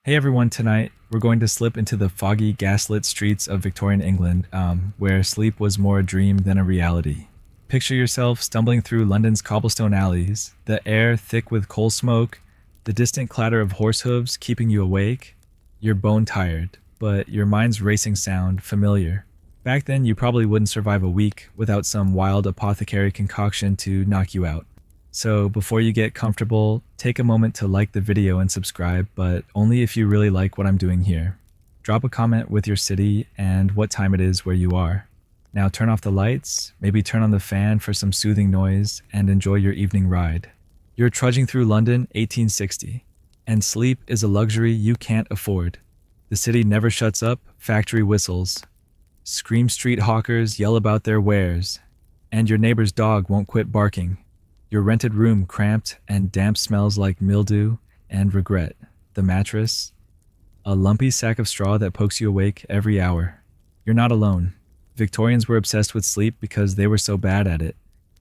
Hey everyone, tonight we're going to slip into the foggy, gaslit streets of Victorian England, where sleep was more a dream than a reality. Picture yourself stumbling through London's cobblestone alleys, the air thick with coal smoke, the distant clatter of horse hooves keeping you awake. You're bone tired, but your mind's racing sound familiar. Back then, you probably wouldn't survive a week without some wild apothecary concoction to knock you out. So before you get comfortable, take a moment to like the video and subscribe, but only if you really like what I'm doing here. Drop a comment with your city and what time it is where you are. Now turn off the lights, maybe turn on the fan for some soothing noise, and enjoy your evening ride. You're trudging through London, 1860, and sleep is a luxury you can't afford. The city never shuts up, factory whistles. Scream street hawkers yell about their wares, and your neighbor's dog won't quit barking. Your rented room cramped and damp smells like mildew and regret. The mattress, a lumpy sack of straw that pokes you awake every hour. You're not alone. Victorians were obsessed with sleep because they were so bad at it.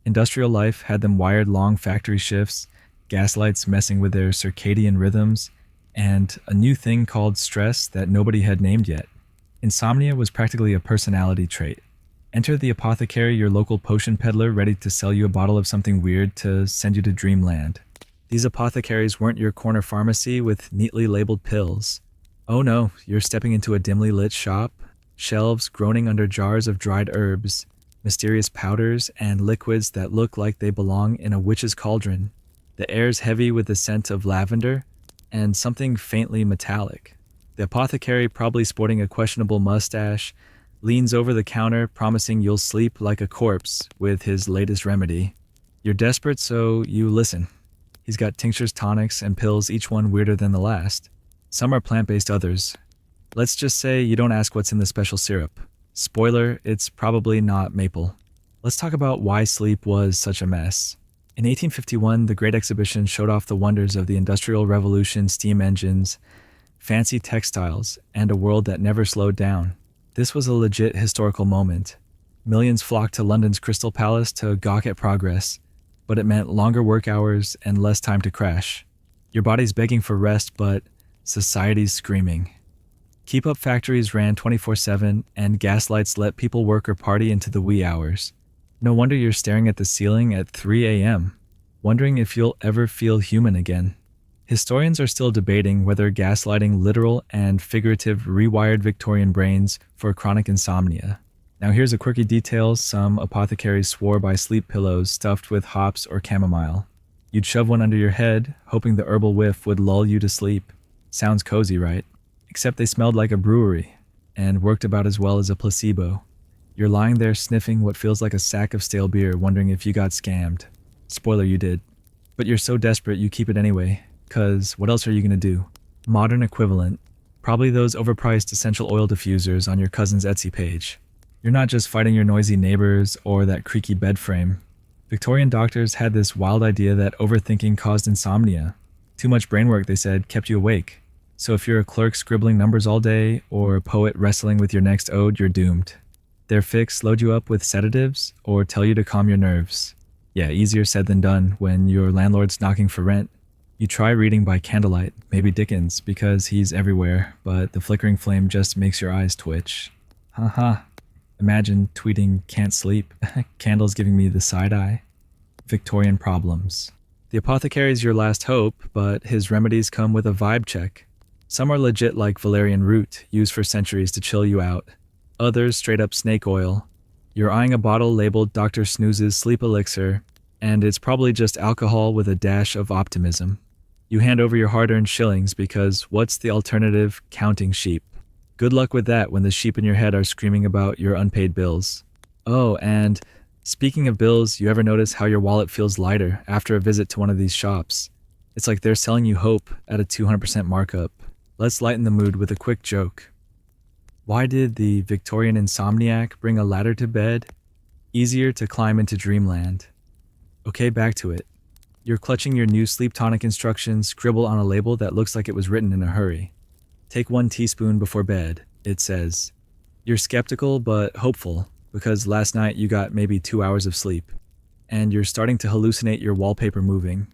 Industrial life had them wired long factory shifts, gaslights messing with their circadian rhythms, and a new thing called stress that nobody had named yet. Insomnia was practically a personality trait. Enter the apothecary, your local potion peddler, ready to sell you a bottle of something weird to send you to dreamland. These apothecaries weren't your corner pharmacy with neatly labeled pills. Oh no, you're stepping into a dimly lit shop, shelves groaning under jars of dried herbs, mysterious powders, and liquids that look like they belong in a witch's cauldron. The air's heavy with the scent of lavender and something faintly metallic. The apothecary, probably sporting a questionable mustache, leans over the counter promising you'll sleep like a corpse with his latest remedy. You're desperate, so you listen. He's got tinctures, tonics, and pills, each one weirder than the last. Some are plant-based, others. Let's just say you don't ask what's in the special syrup. Spoiler, it's probably not maple. Let's talk about why sleep was such a mess. In 1851, the Great Exhibition showed off the wonders of the Industrial Revolution, steam engines, fancy textiles, and a world that never slowed down. This was a legit historical moment. Millions flocked to London's Crystal Palace to gawk at progress, but it meant longer work hours and less time to crash. Your body's begging for rest, but society's screaming. Keep-up factories ran 24/7, and gaslights let people work or party into the wee hours. No wonder you're staring at the ceiling at 3 a.m., wondering if you'll ever feel human again. Historians are still debating whether gaslighting literal and figurative rewired Victorian brains for chronic insomnia. Now here's a quirky detail: some apothecaries swore by sleep pillows stuffed with hops or chamomile. You'd shove one under your head, hoping the herbal whiff would lull you to sleep. Sounds cozy, right? Except they smelled like a brewery, and worked about as well as a placebo. You're lying there sniffing what feels like a sack of stale beer, wondering if you got scammed. Spoiler, you did. But you're so desperate you keep it anyway. Cause what else are you gonna do? Modern equivalent. Probably those overpriced essential oil diffusers on your cousin's Etsy page. You're not just fighting your noisy neighbors or that creaky bed frame. Victorian doctors had this wild idea that overthinking caused insomnia. Too much brain work, they said, kept you awake. So if you're a clerk scribbling numbers all day or a poet wrestling with your next ode, you're doomed. Their fix: load you up with sedatives or tell you to calm your nerves. Yeah, easier said than done when your landlord's knocking for rent. You try reading by candlelight, maybe Dickens, because he's everywhere, but the flickering flame just makes your eyes twitch. Haha. Imagine tweeting "can't sleep," candles giving me the side eye. Victorian problems. The apothecary's your last hope, but his remedies come with a vibe check. Some are legit, like valerian root, used for centuries to chill you out. Others straight up snake oil. You're eyeing a bottle labeled Dr. Snooze's Sleep Elixir, and it's probably just alcohol with a dash of optimism. You hand over your hard-earned shillings because what's the alternative? Counting sheep. Good luck with that when the sheep in your head are screaming about your unpaid bills. Oh, and speaking of bills, you ever notice how your wallet feels lighter after a visit to one of these shops? It's like they're selling you hope at a 200% markup. Let's lighten the mood with a quick joke. Why did the Victorian insomniac bring a ladder to bed? Easier to climb into dreamland. Okay, back to it. You're clutching your new sleep tonic instructions, scribble on a label that looks like it was written in a hurry. Take 1 teaspoon before bed, it says. You're skeptical but hopeful, because last night you got maybe 2 hours of sleep, and you're starting to hallucinate your wallpaper moving.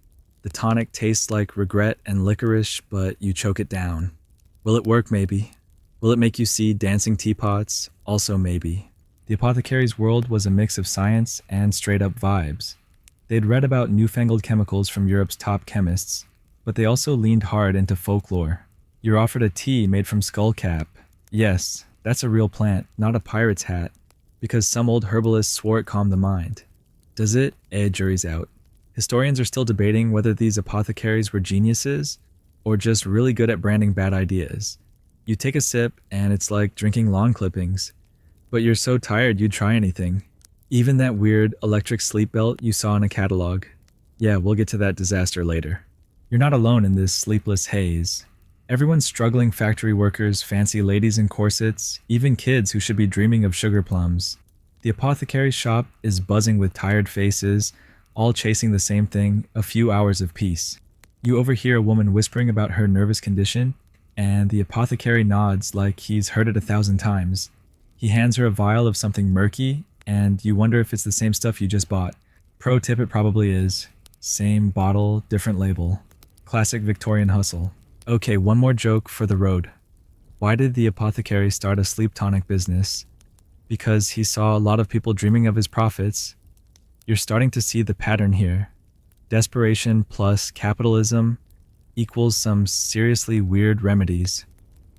The tonic tastes like regret and licorice, but you choke it down. Will it work? Maybe. Will it make you see dancing teapots? Also maybe. The apothecary's world was a mix of science and straight-up vibes. They'd read about newfangled chemicals from Europe's top chemists, but they also leaned hard into folklore. You're offered a tea made from skullcap. Yes, that's a real plant, not a pirate's hat, because some old herbalist swore it calmed the mind. Does it? Jury's out. Historians are still debating whether these apothecaries were geniuses or just really good at branding bad ideas. You take a sip and it's like drinking lawn clippings, but you're so tired you'd try anything. Even that weird electric sleep belt you saw in a catalog. Yeah, we'll get to that disaster later. You're not alone in this sleepless haze. Everyone's struggling: factory workers, fancy ladies in corsets, even kids who should be dreaming of sugar plums. The apothecary's shop is buzzing with tired faces, all chasing the same thing: a few hours of peace. You overhear a woman whispering about her nervous condition, and the apothecary nods like he's heard it 1,000 times. He hands her a vial of something murky, and you wonder if it's the same stuff you just bought. Pro tip: it probably is. Same bottle, different label. Classic Victorian hustle. Okay, one more joke for the road. Why did the apothecary start a sleep tonic business? Because he saw a lot of people dreaming of his profits. You're starting to see the pattern here. Desperation plus capitalism equals some seriously weird remedies.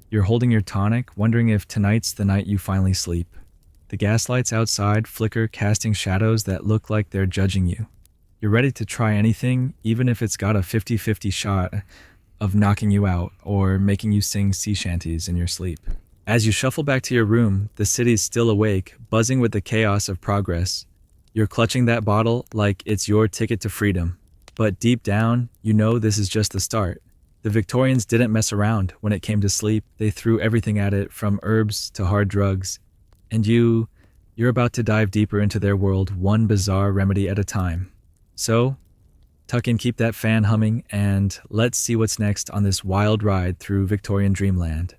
You're holding your tonic, wondering if tonight's the night you finally sleep. The gaslights outside flicker, casting shadows that look like they're judging you. You're ready to try anything, even if it's got a 50-50 shot of knocking you out or making you sing sea shanties in your sleep. As you shuffle back to your room, the city's still awake, buzzing with the chaos of progress. You're clutching that bottle like it's your ticket to freedom. But deep down, you know this is just the start. The Victorians didn't mess around when it came to sleep. They threw everything at it, from herbs to hard drugs. And you're about to dive deeper into their world, one bizarre remedy at a time. So, tuck in, keep that fan humming, and let's see what's next on this wild ride through Victorian dreamland.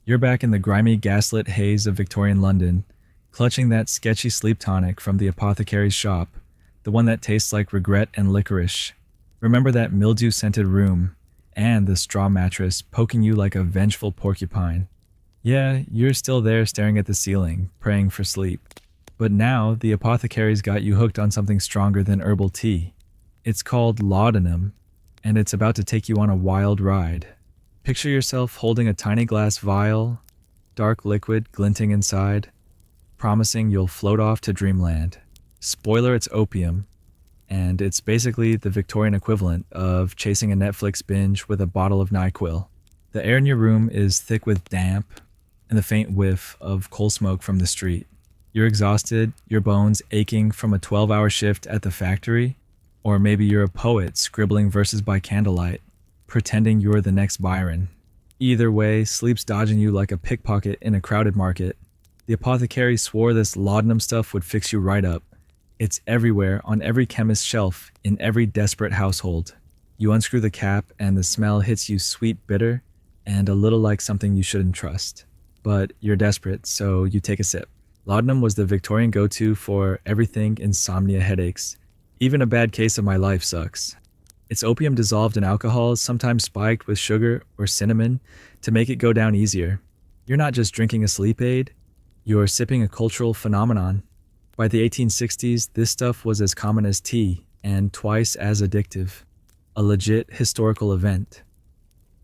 You're back in the grimy, gaslit haze of Victorian London, clutching that sketchy sleep tonic from the apothecary's shop, the one that tastes like regret and licorice. Remember that mildew-scented room, and the straw mattress poking you like a vengeful porcupine. Yeah, you're still there staring at the ceiling, praying for sleep. But now, the apothecary's got you hooked on something stronger than herbal tea. It's called laudanum, and it's about to take you on a wild ride. Picture yourself holding a tiny glass vial, dark liquid glinting inside, promising you'll float off to dreamland. Spoiler, it's opium, and it's basically the Victorian equivalent of chasing a Netflix binge with a bottle of NyQuil. The air in your room is thick with damp and the faint whiff of coal smoke from the street. You're exhausted, your bones aching from a 12-hour shift at the factory, or maybe you're a poet scribbling verses by candlelight, pretending you're the next Byron. Either way, sleep's dodging you like a pickpocket in a crowded market. The apothecary swore this laudanum stuff would fix you right up. It's everywhere, on every chemist's shelf, in every desperate household. You unscrew the cap and the smell hits you sweet, bitter, and a little like something you shouldn't trust. But you're desperate, so you take a sip. Laudanum was the Victorian go-to for everything: insomnia, headaches. Even a bad case of my life sucks. It's opium dissolved in alcohol, sometimes spiked with sugar or cinnamon to make it go down easier. You're not just drinking a sleep aid, you're sipping a cultural phenomenon. By the 1860s, this stuff was as common as tea and twice as addictive. A legit historical event.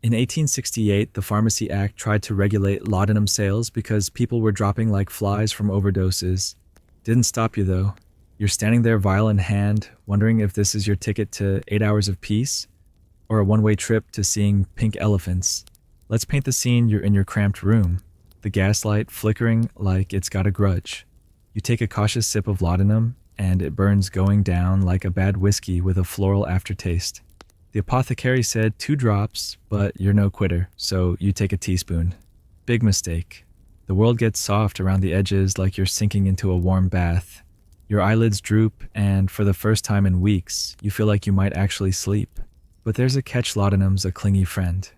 In 1868, the Pharmacy Act tried to regulate laudanum sales because people were dropping like flies from overdoses. Didn't stop you though. You're standing there, vial in hand, wondering if this is your ticket to 8 hours of peace or a one-way trip to seeing pink elephants. Let's paint the scene. You're in your cramped room, the gaslight flickering like it's got a grudge. You take a cautious sip of laudanum, and it burns going down like a bad whiskey with a floral aftertaste. The apothecary said 2 drops, but you're no quitter, so you take a teaspoon. Big mistake. The world gets soft around the edges like you're sinking into a warm bath. Your eyelids droop, and for the first time in weeks, you feel like you might actually sleep. But there's a catch: laudanum's a clingy friend.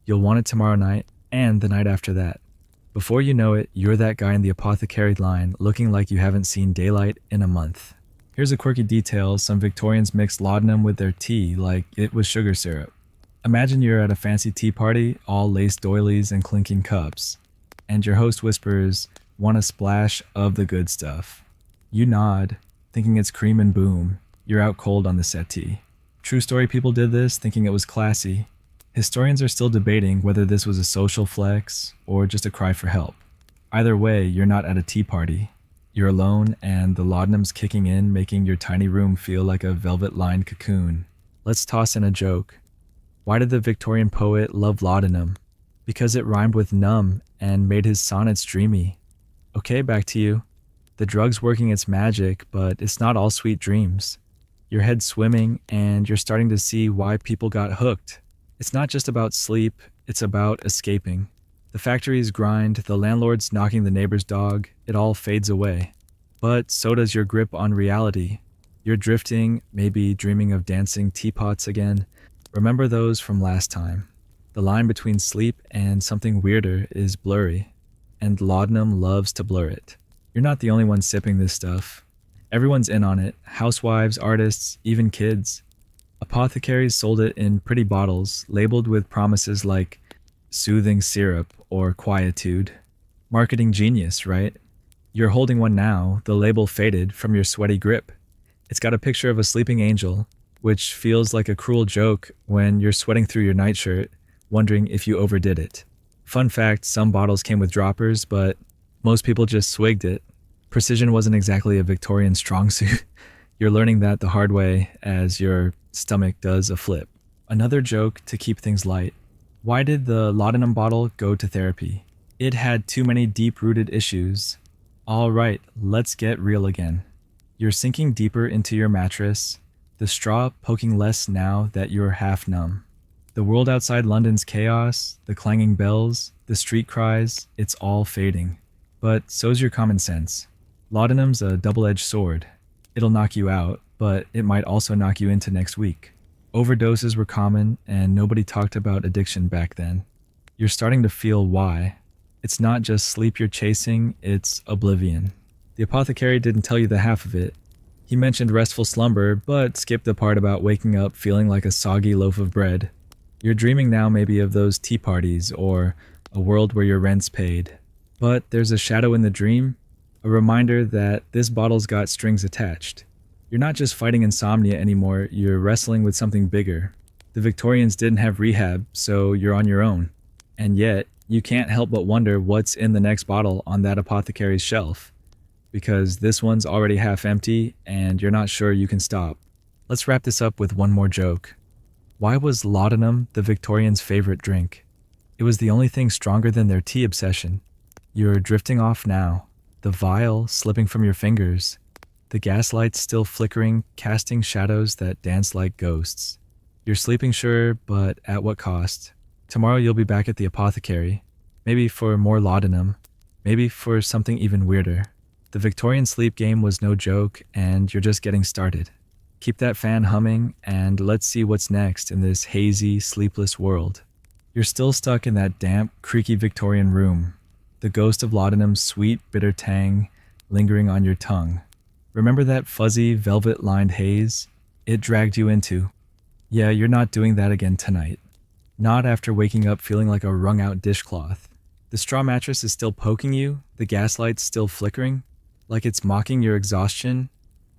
You'll want it tomorrow night, and the night after that. Before you know it, you're that guy in the apothecary line looking like you haven't seen daylight in a month. Here's a quirky detail: some Victorians mixed laudanum with their tea like it was sugar syrup. Imagine you're at a fancy tea party, all lace doilies and clinking cups, and your host whispers, "Want a splash of the good stuff?" You nod, thinking it's cream and boom. You're out cold on the settee. True story people did this, thinking it was classy. Historians are still debating whether this was a social flex or just a cry for help. Either way, you're not at a tea party. You're alone, and the laudanum's kicking in, making your tiny room feel like a velvet-lined cocoon. Let's toss in a joke. Why did the Victorian poet love laudanum? Because it rhymed with numb and made his sonnets dreamy. Okay, back to you. The drug's working its magic, but it's not all sweet dreams. Your head's swimming, and you're starting to see why people got hooked. It's not just about sleep, it's about escaping. The factories grind, the landlord's knocking the neighbor's dog, it all fades away. But so does your grip on reality. You're drifting, maybe dreaming of dancing teapots again. Remember those from last time. The line between sleep and something weirder is blurry, and laudanum loves to blur it. You're not the only one sipping this stuff. Everyone's in on it, housewives, artists, even kids. Apothecaries sold it in pretty bottles, labeled with promises like soothing syrup or quietude. Marketing genius, right? You're holding one now, the label faded from your sweaty grip. It's got a picture of a sleeping angel, which feels like a cruel joke when you're sweating through your nightshirt, wondering if you overdid it. Fun fact, some bottles came with droppers, but most people just swigged it. Precision wasn't exactly a Victorian strong suit. You're learning that the hard way as your stomach does a flip. Another joke to keep things light. Why did the laudanum bottle go to therapy? It had too many deep-rooted issues. All right, let's get real again. You're sinking deeper into your mattress, the straw poking less now that you're half numb. The world outside London's chaos, the clanging bells, the street cries, it's all fading. But so's your common sense. Laudanum's a double-edged sword. It'll knock you out, but it might also knock you into next week. Overdoses were common, and nobody talked about addiction back then. You're starting to feel why. It's not just sleep you're chasing, it's oblivion. The apothecary didn't tell you the half of it. He mentioned restful slumber, but skipped the part about waking up feeling like a soggy loaf of bread. You're dreaming now maybe of those tea parties, or a world where your rent's paid. But there's a shadow in the dream, a reminder that this bottle's got strings attached. You're not just fighting insomnia anymore, you're wrestling with something bigger. The Victorians didn't have rehab, so you're on your own. And yet, you can't help but wonder what's in the next bottle on that apothecary's shelf. Because this one's already half empty, and you're not sure you can stop. Let's wrap this up with one more joke. Why was laudanum the Victorians' favorite drink? It was the only thing stronger than their tea obsession. You're drifting off now, the vial slipping from your fingers, the gaslight still flickering, casting shadows that dance like ghosts. You're sleeping sure, but at what cost? Tomorrow you'll be back at the apothecary, maybe for more laudanum, maybe for something even weirder. The Victorian sleep game was no joke, and you're just getting started. Keep that fan humming, and let's see what's next in this hazy, sleepless world. You're still stuck in that damp, creaky Victorian room, the ghost of laudanum's sweet, bitter tang lingering on your tongue. Remember that fuzzy, velvet-lined haze it dragged you into? Yeah, you're not doing that again tonight. Not after waking up feeling like a wrung-out dishcloth. The straw mattress is still poking you, the gaslight's still flickering, like it's mocking your exhaustion,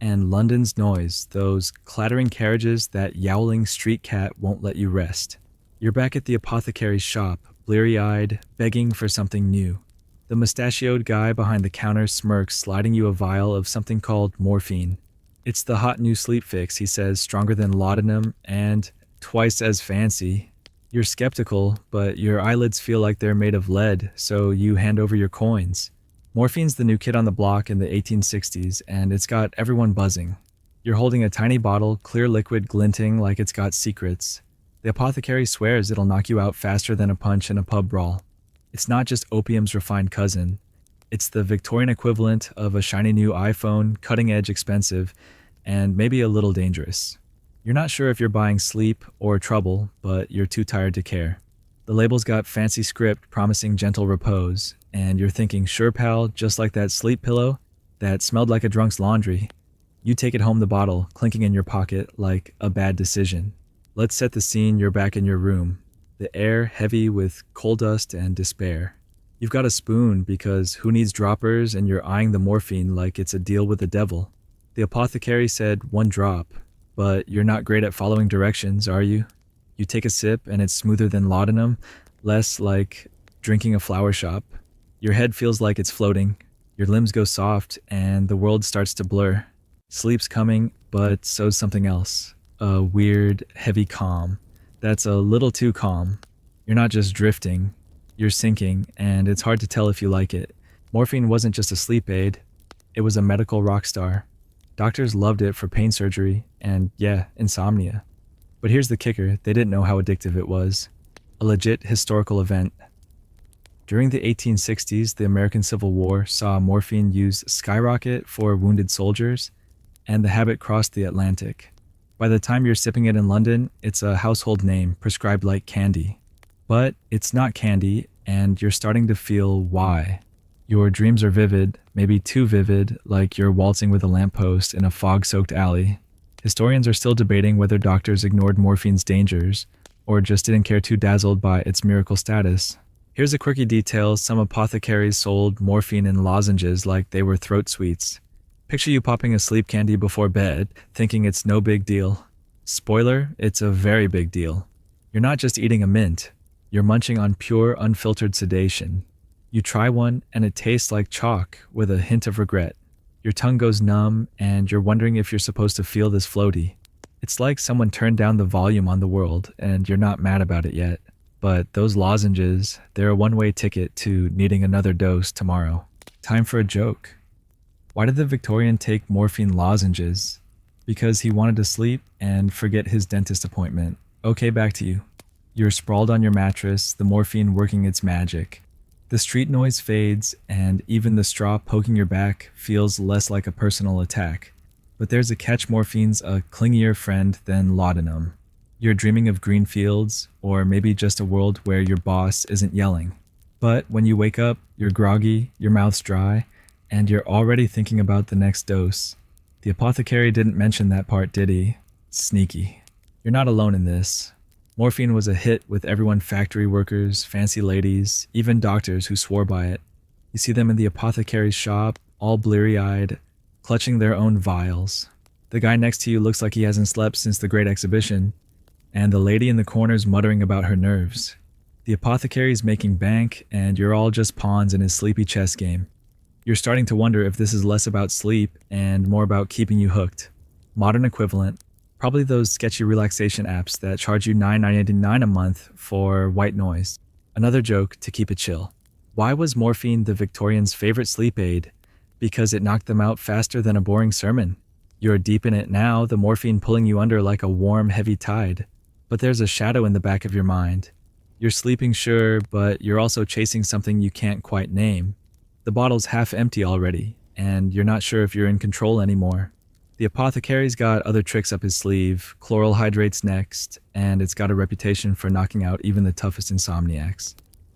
and London's noise, those clattering carriages, that yowling street cat won't let you rest. You're back at the apothecary's shop, bleary-eyed, begging for something new. The mustachioed guy behind the counter smirks, sliding you a vial of something called morphine. It's the hot new sleep fix, he says, stronger than laudanum and twice as fancy. You're skeptical, but your eyelids feel like they're made of lead, so you hand over your coins. Morphine's the new kid on the block in the 1860s, and it's got everyone buzzing. You're holding a tiny bottle, clear liquid glinting like it's got secrets. The apothecary swears it'll knock you out faster than a punch in a pub brawl. It's not just opium's refined cousin. It's the Victorian equivalent of a shiny new iPhone, cutting-edge expensive, and maybe a little dangerous. You're not sure if you're buying sleep or trouble, but you're too tired to care. The label's got fancy script promising gentle repose, and you're thinking, sure pal, just like that sleep pillow that smelled like a drunk's laundry. You take it home the bottle, clinking in your pocket like a bad decision. Let's set the scene. You're back in your room, the air heavy with coal dust and despair. You've got a spoon because who needs droppers, and you're eyeing the morphine like it's a deal with the devil. The apothecary said 1 drop, but you're not great at following directions, are you? You take a sip and it's smoother than laudanum, less like drinking a flower shop. Your head feels like it's floating, your limbs go soft, and the world starts to blur. Sleep's coming, but so's something else. A weird, heavy calm. That's a little too calm. You're not just drifting, you're sinking, and it's hard to tell if you like it. Morphine wasn't just a sleep aid, it was a medical rock star. Doctors loved it for pain surgery and, yeah, insomnia. But here's the kicker, they didn't know how addictive it was. A legit historical event. During the 1860s, the American Civil War saw morphine use skyrocket for wounded soldiers, and the habit crossed the Atlantic. By the time you're sipping it in London, it's a household name prescribed like candy. But it's not candy, and you're starting to feel why. Your dreams are vivid, maybe too vivid, like you're waltzing with a lamppost in a fog-soaked alley. Historians are still debating whether doctors ignored morphine's dangers, or just didn't care too dazzled by its miracle status. Here's a quirky detail, some apothecaries sold morphine in lozenges like they were throat sweets. Picture you popping a sleep candy before bed, thinking it's no big deal. Spoiler, it's a very big deal. You're not just eating a mint, you're munching on pure, unfiltered sedation. You try one, and it tastes like chalk with a hint of regret. Your tongue goes numb, and you're wondering if you're supposed to feel this floaty. It's like someone turned down the volume on the world, and you're not mad about it yet. But those lozenges, they're a one-way ticket to needing another dose tomorrow. Time for a joke. Why did the Victorian take morphine lozenges? Because he wanted to sleep and forget his dentist appointment. Okay, back to you. You're sprawled on your mattress, the morphine working its magic. The street noise fades, and even the straw poking your back feels less like a personal attack. But there's a catch, morphine's a clingier friend than laudanum. You're dreaming of green fields, or maybe just a world where your boss isn't yelling. But when you wake up, you're groggy, your mouth's dry, and you're already thinking about the next dose. The apothecary didn't mention that part, did he? Sneaky. You're not alone in this. Morphine was a hit with everyone, factory workers, fancy ladies, even doctors who swore by it. You see them in the apothecary's shop, all bleary-eyed, clutching their own vials. The guy next to you looks like he hasn't slept since the Great Exhibition, and the lady in the corner's muttering about her nerves. The apothecary's making bank, and you're all just pawns in his sleepy chess game. You're starting to wonder if this is less about sleep and more about keeping you hooked. Modern equivalent, probably those sketchy relaxation apps that charge you $9.99 a month for white noise. Another joke to keep it chill. Why was morphine the Victorians' favorite sleep aid? Because it knocked them out faster than a boring sermon. You're deep in it now, the morphine pulling you under like a warm, heavy tide. But there's a shadow in the back of your mind. You're sleeping, sure, but you're also chasing something you can't quite name. The bottle's half empty already, and you're not sure if you're in control anymore. The apothecary's got other tricks up his sleeve, chloral hydrates next, and it's got a reputation for knocking out even the toughest insomniacs.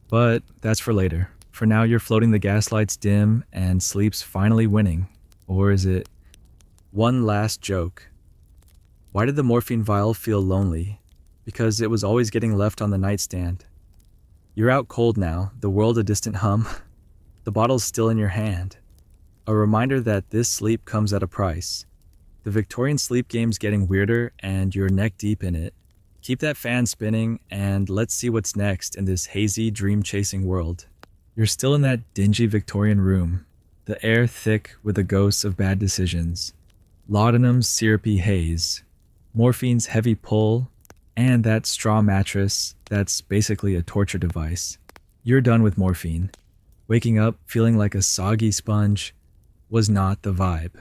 But that's for later. For now, you're floating, the gaslights dim, and sleep's finally winning. Or is it? One last joke. Why did the morphine vial feel lonely? Because it was always getting left on the nightstand. You're out cold now, the world a distant hum. The bottle's still in your hand. A reminder that this sleep comes at a price. The Victorian sleep game's getting weirder, and you're neck deep in it. Keep that fan spinning, and let's see what's next in this hazy, dream-chasing world. You're still in that dingy Victorian room, the air thick with the ghosts of bad decisions. Laudanum's syrupy haze, morphine's heavy pull, and that straw mattress that's basically a torture device. You're done with morphine. Waking up feeling like a soggy sponge was not the vibe.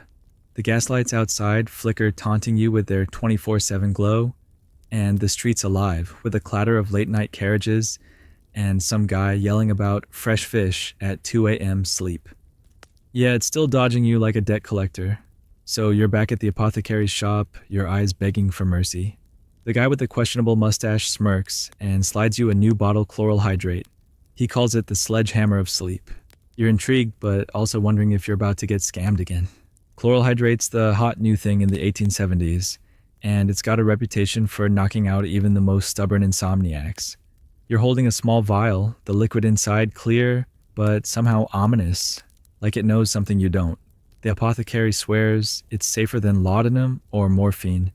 The gaslights outside flicker, taunting you with their 24/7 glow, and the street's alive with a clatter of late-night carriages and some guy yelling about fresh fish at 2 a.m. sleep. Yeah, it's still dodging you like a debt collector. So you're back at the apothecary's shop, your eyes begging for mercy. The guy with the questionable mustache smirks and slides you a new bottle chloral hydrate. He calls it the sledgehammer of sleep. You're intrigued, but also wondering if you're about to get scammed again. Chloral hydrate's the hot new thing in the 1870s. and it's got a reputation for knocking out even the most stubborn insomniacs. You're holding a small vial, the liquid inside clear, but somehow ominous, like it knows something you don't. The apothecary swears it's safer than laudanum or morphine,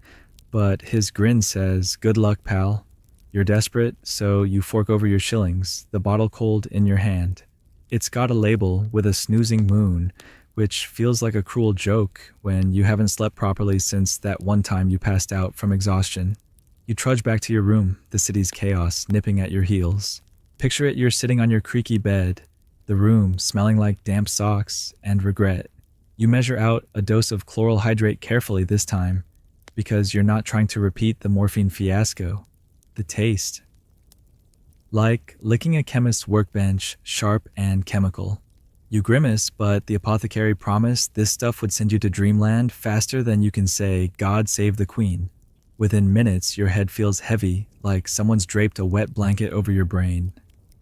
but his grin says, "Good luck, pal." You're desperate, so you fork over your shillings, the bottle cold in your hand. It's got a label with a snoozing moon, which feels like a cruel joke when you haven't slept properly since that one time you passed out from exhaustion. You trudge back to your room, the city's chaos nipping at your heels. Picture it, you're sitting on your creaky bed, the room smelling like damp socks and regret. You measure out a dose of chloral hydrate carefully this time, because you're not trying to repeat the morphine fiasco. The taste. Like licking a chemist's workbench, sharp and chemical. You grimace, but the apothecary promised this stuff would send you to dreamland faster than you can say, "God save the Queen." Within minutes, your head feels heavy, like someone's draped a wet blanket over your brain.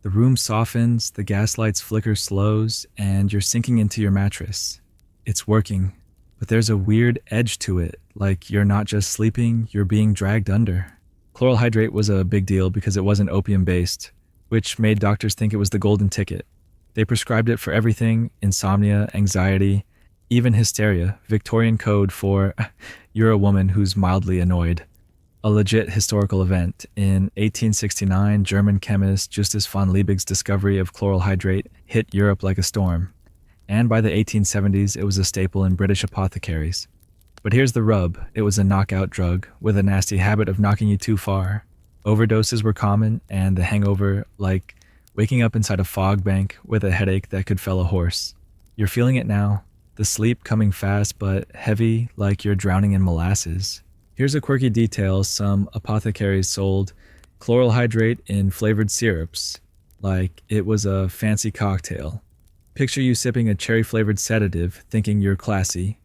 The room softens, the gaslight's flicker slows, and you're sinking into your mattress. It's working, but there's a weird edge to it, like you're not just sleeping, you're being dragged under. Chloral hydrate was a big deal because it wasn't opium-based, which made doctors think it was the golden ticket. They prescribed it for everything: insomnia, anxiety, even hysteria, Victorian code for you're a woman who's mildly annoyed. A legit historical event. In 1869, German chemist Justus von Liebig's discovery of chloral hydrate hit Europe like a storm. And by the 1870s, it was a staple in British apothecaries. But here's the rub: it was a knockout drug with a nasty habit of knocking you too far. Overdoses were common, and the hangover, like waking up inside a fog bank with a headache that could fell a horse. You're feeling it now, the sleep coming fast but heavy, like you're drowning in molasses. Here's a quirky detail: some apothecaries sold chloral hydrate in flavored syrups, like it was a fancy cocktail. Picture you sipping a cherry-flavored sedative, thinking you're classy.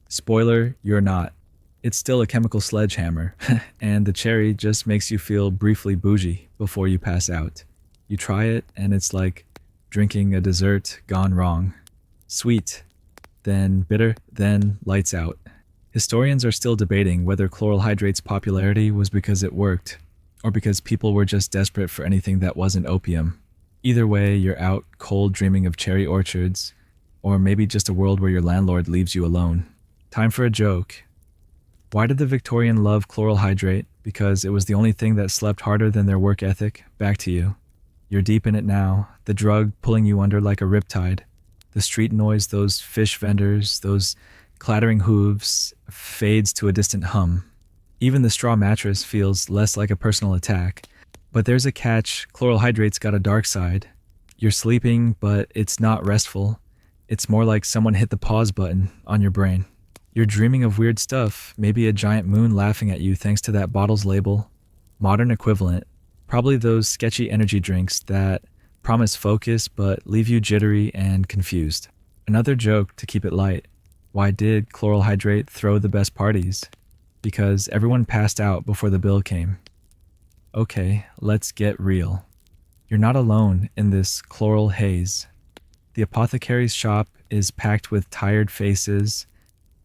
Spoiler, you're not. It's still a chemical sledgehammer, and the cherry just makes you feel briefly bougie before you pass out. You try it, and it's like drinking a dessert gone wrong. Sweet, then bitter, then lights out. Historians are still debating whether chloral hydrate's popularity was because it worked, or because people were just desperate for anything that wasn't opium. Either way, you're out cold dreaming of cherry orchards, or maybe just a world where your landlord leaves you alone. Time for a joke. Why did the Victorian love chloral hydrate? Because it was the only thing that slept harder than their work ethic. Back to you. You're deep in it now, the drug pulling you under like a riptide. The street noise, those fish vendors, those clattering hooves, fades to a distant hum. Even the straw mattress feels less like a personal attack. But there's a catch: chloral hydrate's got a dark side. You're sleeping, but it's not restful. It's more like someone hit the pause button on your brain. You're dreaming of weird stuff, maybe a giant moon laughing at you thanks to that bottle's label. Modern equivalent, probably those sketchy energy drinks that promise focus but leave you jittery and confused. Another joke to keep it light: why did chloral hydrate throw the best parties? Because everyone passed out before the bill came. Okay, let's get real. You're not alone in this chloral haze. The apothecary's shop is packed with tired faces,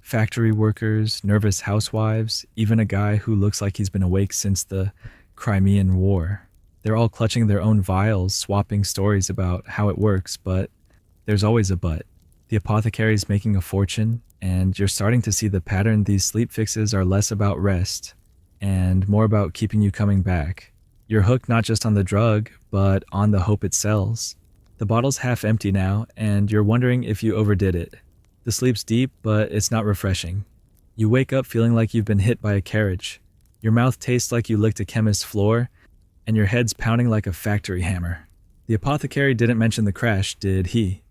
factory workers, nervous housewives, even a guy who looks like he's been awake since the Crimean War. They're all clutching their own vials, swapping stories about how it works, but there's always a but. The apothecary's making a fortune, and you're starting to see the pattern. These sleep fixes are less about rest and more about keeping you coming back. You're hooked not just on the drug, but on the hope it sells. The bottle's half empty now, and you're wondering if you overdid it. The sleep's deep, but it's not refreshing. You wake up feeling like you've been hit by a carriage. Your mouth tastes like you licked a chemist's floor, and your head's pounding like a factory hammer. The apothecary didn't mention the crash, did he?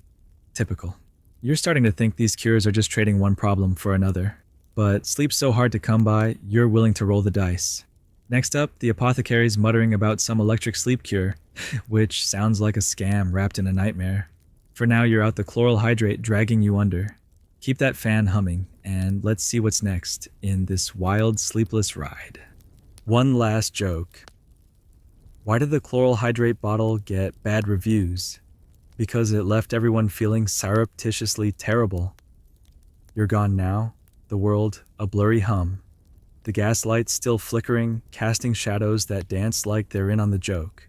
Typical. You're starting to think these cures are just trading one problem for another. But sleep's so hard to come by, you're willing to roll the dice. Next up, the apothecary's muttering about some electric sleep cure, which sounds like a scam wrapped in a nightmare. For now, you're out the chloral hydrate dragging you under. Keep that fan humming, and let's see what's next in this wild, sleepless ride. One last joke. Why did the chloral hydrate bottle get bad reviews? Because it left everyone feeling surreptitiously terrible. You're gone now, the world a blurry hum. the gas lights still flickering, casting shadows that dance like they're in on the joke.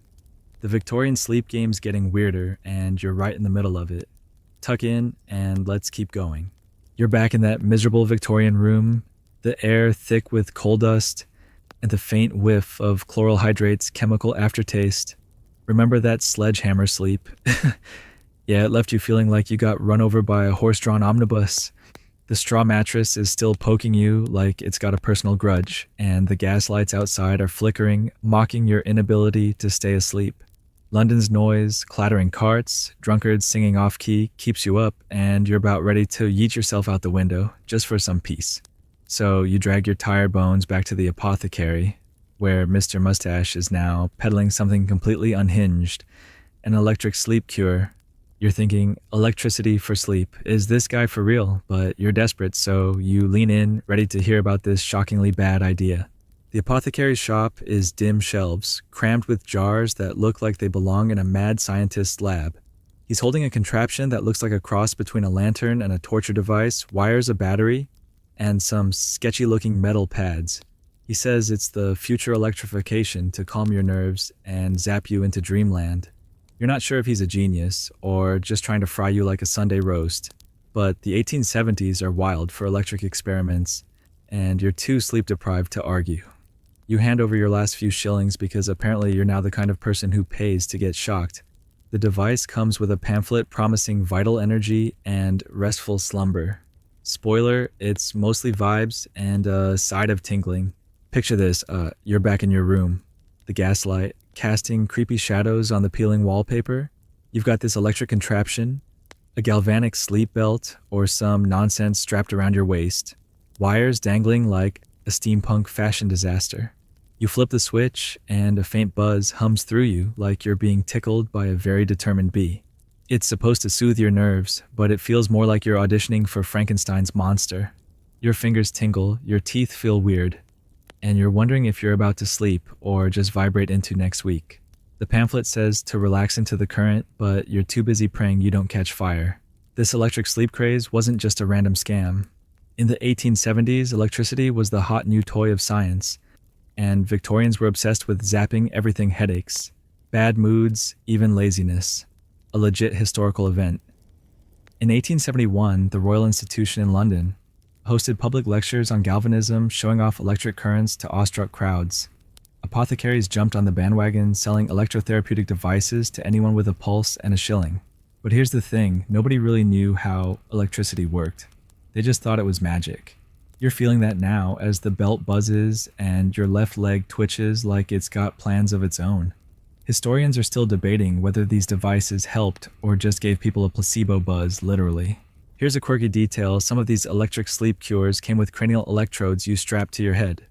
The Victorian sleep game's getting weirder, and you're right in the middle of it. Tuck in, and let's keep going. You're back in that miserable Victorian room, the air thick with coal dust, and the faint whiff of chloral hydrate's chemical aftertaste. Remember that sledgehammer sleep? Yeah, it left you feeling like you got run over by a horse-drawn omnibus. The straw mattress is still poking you like it's got a personal grudge, and the gas lights outside are flickering, mocking your inability to stay asleep. London's noise, clattering carts, drunkards singing off-key keeps you up, and you're about ready to yeet yourself out the window, just for some peace. So you drag your tired bones back to the apothecary, where Mr. Mustache is now peddling something completely unhinged, an electric sleep cure. You're thinking, electricity for sleep. Is this guy for real? But you're desperate, so you lean in, ready to hear about this shockingly bad idea. The apothecary's shop is dim shelves, crammed with jars that look like they belong in a mad scientist's lab. He's holding a contraption that looks like a cross between a lantern and a torture device, wires a battery, and some sketchy-looking metal pads. He says it's the future electrification to calm your nerves and zap you into dreamland. You're not sure if he's a genius or just trying to fry you like a Sunday roast, but the 1870s are wild for electric experiments, and you're too sleep-deprived to argue. You hand over your last few shillings because apparently you're now the kind of person who pays to get shocked. The device comes with a pamphlet promising vital energy and restful slumber. Spoiler, it's mostly vibes and a side of tingling. Picture this, you're back in your room. The gaslight, casting creepy shadows on the peeling wallpaper. You've got this electric contraption, a galvanic sleep belt, or some nonsense strapped around your waist. Wires dangling like a steampunk fashion disaster. You flip the switch, and a faint buzz hums through you like you're being tickled by a very determined bee. It's supposed to soothe your nerves, but it feels more like you're auditioning for Frankenstein's monster. Your fingers tingle, your teeth feel weird, and you're wondering if you're about to sleep or just vibrate into next week. The pamphlet says to relax into the current, but you're too busy praying you don't catch fire. This electric sleep craze wasn't just a random scam. In the 1870s, electricity was the hot new toy of science, and Victorians were obsessed with zapping everything headaches, bad moods, even laziness. A legit historical event. In 1871, the Royal Institution in London hosted public lectures on galvanism, showing off electric currents to awestruck crowds. Apothecaries jumped on the bandwagon, selling electrotherapeutic devices to anyone with a pulse and a shilling. But here's the thing, nobody really knew how electricity worked. They just thought it was magic. You're feeling that now as the belt buzzes and your left leg twitches like it's got plans of its own. Historians are still debating whether these devices helped or just gave people a placebo buzz, literally. Here's a quirky detail, some of these electric sleep cures came with cranial electrodes you strapped to your head.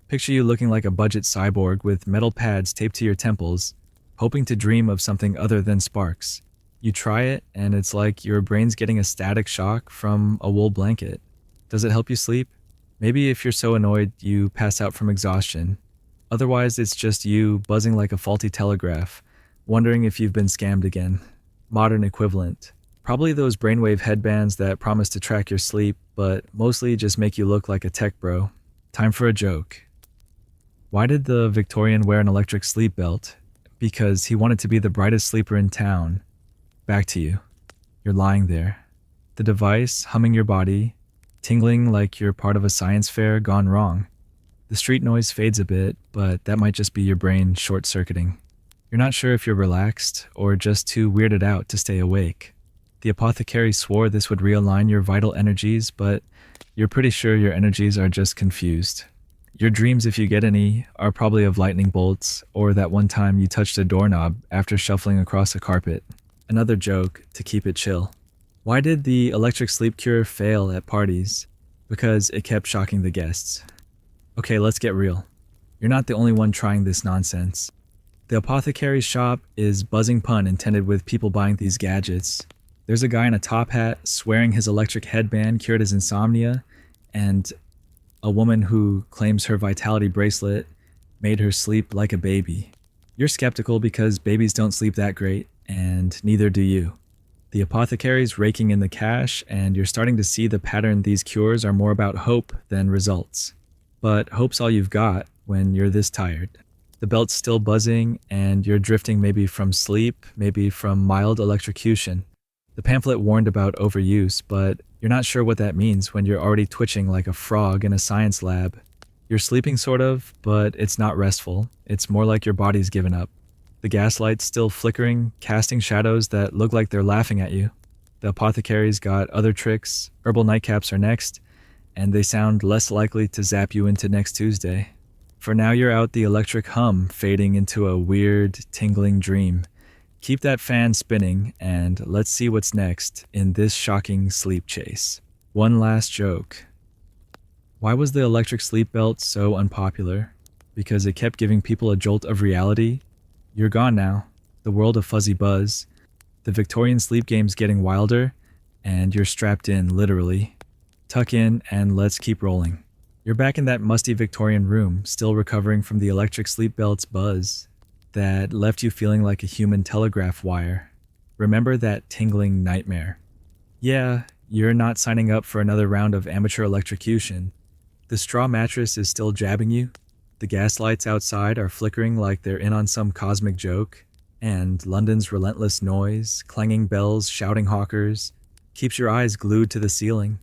Picture you looking like a budget cyborg with metal pads taped to your temples, hoping to dream of something other than sparks. You try it, and it's like your brain's getting a static shock from a wool blanket. Does it help you sleep? Maybe if you're so annoyed you pass out from exhaustion. Otherwise, it's just you buzzing like a faulty telegraph, wondering if you've been scammed again. Modern equivalent. Probably those brainwave headbands that promise to track your sleep, but mostly just make you look like a tech bro. Time for a joke. Why did the Victorian wear an electric sleep belt? Because he wanted to be the brightest sleeper in town. Back to you. You're lying there. The device humming your body, tingling like you're part of a science fair gone wrong. The street noise fades a bit, but that might just be your brain short-circuiting. You're not sure if you're relaxed or just too weirded out to stay awake. The apothecary swore this would realign your vital energies, but you're pretty sure your energies are just confused. Your dreams, if you get any, are probably of lightning bolts or that one time you touched a doorknob after shuffling across a carpet. Another joke to keep it chill. Why did the electric sleep cure fail at parties? Because it kept shocking the guests. Okay, let's get real. You're not the only one trying this nonsense. The apothecary's shop is buzzing pun intended with people buying these gadgets. There's a guy in a top hat swearing his electric headband cured his insomnia, and a woman who claims her vitality bracelet made her sleep like a baby. You're skeptical because babies don't sleep that great, and neither do you. The apothecary's raking in the cash, and you're starting to see the pattern these cures are more about hope than results. But hope's all you've got when you're this tired. The belt's still buzzing, and you're drifting maybe from sleep, maybe from mild electrocution. The pamphlet warned about overuse, but you're not sure what that means when you're already twitching like a frog in a science lab. You're sleeping sort of, but it's not restful. It's more like your body's given up. The gaslight's still flickering, casting shadows that look like they're laughing at you. The apothecaries got other tricks, herbal nightcaps are next, and they sound less likely to zap you into next Tuesday. For now, you're out the electric hum fading into a weird, tingling dream. Keep that fan spinning, and let's see what's next in this shocking sleep chase. One last joke. Why was the electric sleep belt so unpopular? Because it kept giving people a jolt of reality? You're gone now. The world of fuzzy buzz. The Victorian sleep game's getting wilder, and you're strapped in, literally. Tuck in, and let's keep rolling. You're back in that musty Victorian room, still recovering from the electric sleep belt's buzz that left you feeling like a human telegraph wire. Remember that tingling nightmare? Yeah, you're not signing up for another round of amateur electrocution. The straw mattress is still jabbing you. The gas lights outside are flickering like they're in on some cosmic joke. And London's relentless noise, clanging bells, shouting hawkers, keeps your eyes glued to the ceiling.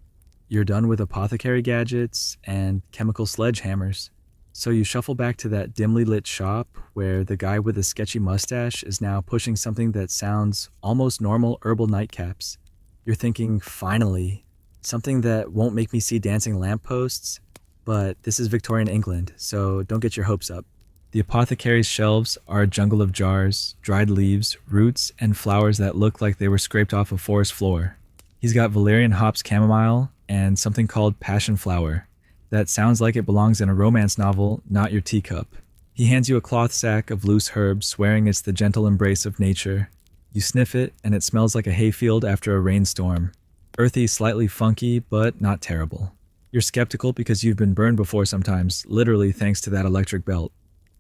You're done with apothecary gadgets and chemical sledgehammers. So you shuffle back to that dimly lit shop where the guy with the sketchy mustache is now pushing something that sounds almost normal herbal nightcaps. You're thinking, finally, something that won't make me see dancing lampposts. But this is Victorian England, so don't get your hopes up. The apothecary's shelves are a jungle of jars, dried leaves, roots, and flowers that look like they were scraped off a forest floor. He's got valerian hops chamomile and something called passion flower. That sounds like it belongs in a romance novel, not your teacup. He hands you a cloth sack of loose herbs, swearing it's the gentle embrace of nature. You sniff it, and it smells like a hayfield after a rainstorm. Earthy, slightly funky, but not terrible. You're skeptical because you've been burned before sometimes, literally thanks to that electric belt.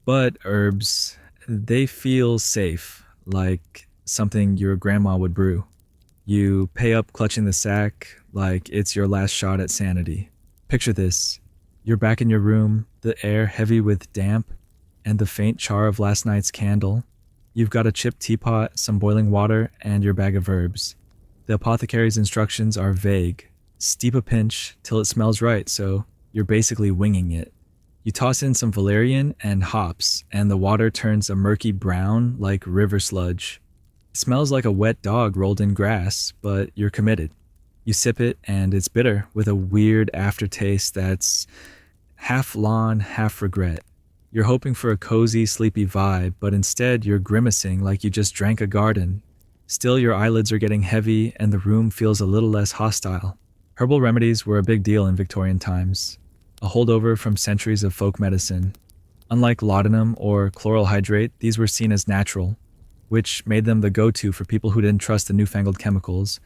But herbs, they feel safe, like something your grandma would brew. You pay up clutching the sack like it's your last shot at sanity. Picture this. You're back in your room, the air heavy with damp, and the faint char of last night's candle. You've got a chipped teapot, some boiling water, and your bag of herbs. The apothecary's instructions are vague. Steep a pinch till it smells right, so you're basically winging it. You toss in some valerian and hops, and the water turns a murky brown like river sludge. It smells like a wet dog rolled in grass, but you're committed. You sip it, and it's bitter with a weird aftertaste that's half lawn, half regret. You're hoping for a cozy, sleepy vibe, but instead you're grimacing like you just drank a garden. Still, your eyelids are getting heavy, and the room feels a little less hostile. Herbal remedies were a big deal in Victorian times, a holdover from centuries of folk medicine. Unlike laudanum or chloral hydrate, these were seen as natural, which made them the go-to for people who didn't trust the newfangled chemicals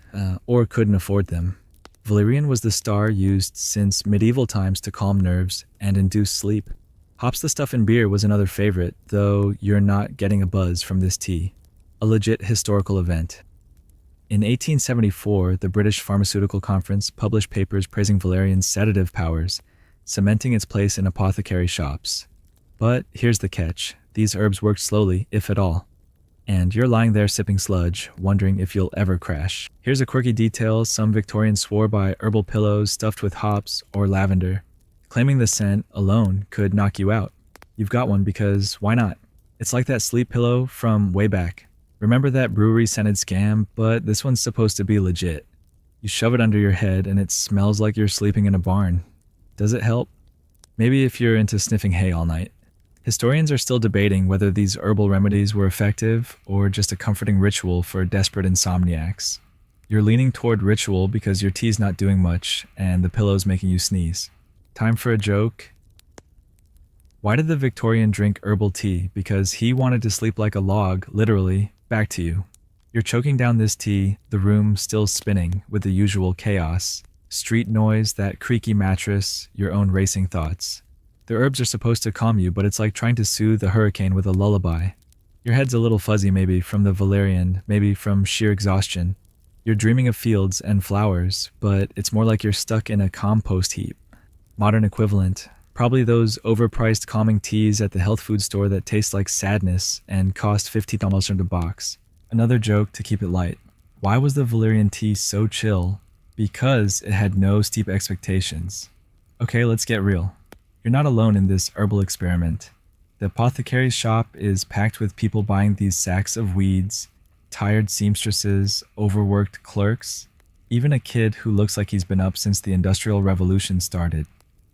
or couldn't afford them. Valerian was the star used since medieval times to calm nerves and induce sleep. Hops the Stuff in beer was another favorite, though you're not getting a buzz from this tea. A legit historical event. In 1874, the British Pharmaceutical Conference published papers praising valerian's sedative powers, cementing its place in apothecary shops. But here's the catch. These herbs worked slowly, if at all. And you're lying there sipping sludge, wondering if you'll ever crash. Here's a quirky detail some Victorians swore by herbal pillows stuffed with hops or lavender. Claiming the scent alone could knock you out. You've got one because why not? It's like that sleep pillow from way back. Remember that brewery-scented scam, but this one's supposed to be legit. You shove it under your head and it smells like you're sleeping in a barn. Does it help? Maybe if you're into sniffing hay all night. Historians are still debating whether these herbal remedies were effective or just a comforting ritual for desperate insomniacs. You're leaning toward ritual because your tea's not doing much and the pillow's making you sneeze. Time for a joke? Why did the Victorian drink herbal tea? Because he wanted to sleep like a log, literally. Back to you. You're choking down this tea, the room still spinning with the usual chaos. Street noise, that creaky mattress, your own racing thoughts. The herbs are supposed to calm you, but it's like trying to soothe a hurricane with a lullaby. Your head's a little fuzzy maybe from the valerian, maybe from sheer exhaustion. You're dreaming of fields and flowers, but it's more like you're stuck in a compost heap. Modern equivalent, Probably those overpriced calming teas at the health food store that taste like sadness and cost $50 in a box. Another joke to keep it light. Why was the valerian tea so chill? Because it had no steep expectations. Okay, let's get real. You're not alone in this herbal experiment. The apothecary's shop is packed with people buying these sacks of weeds, tired seamstresses, overworked clerks, even a kid who looks like he's been up since the Industrial Revolution started.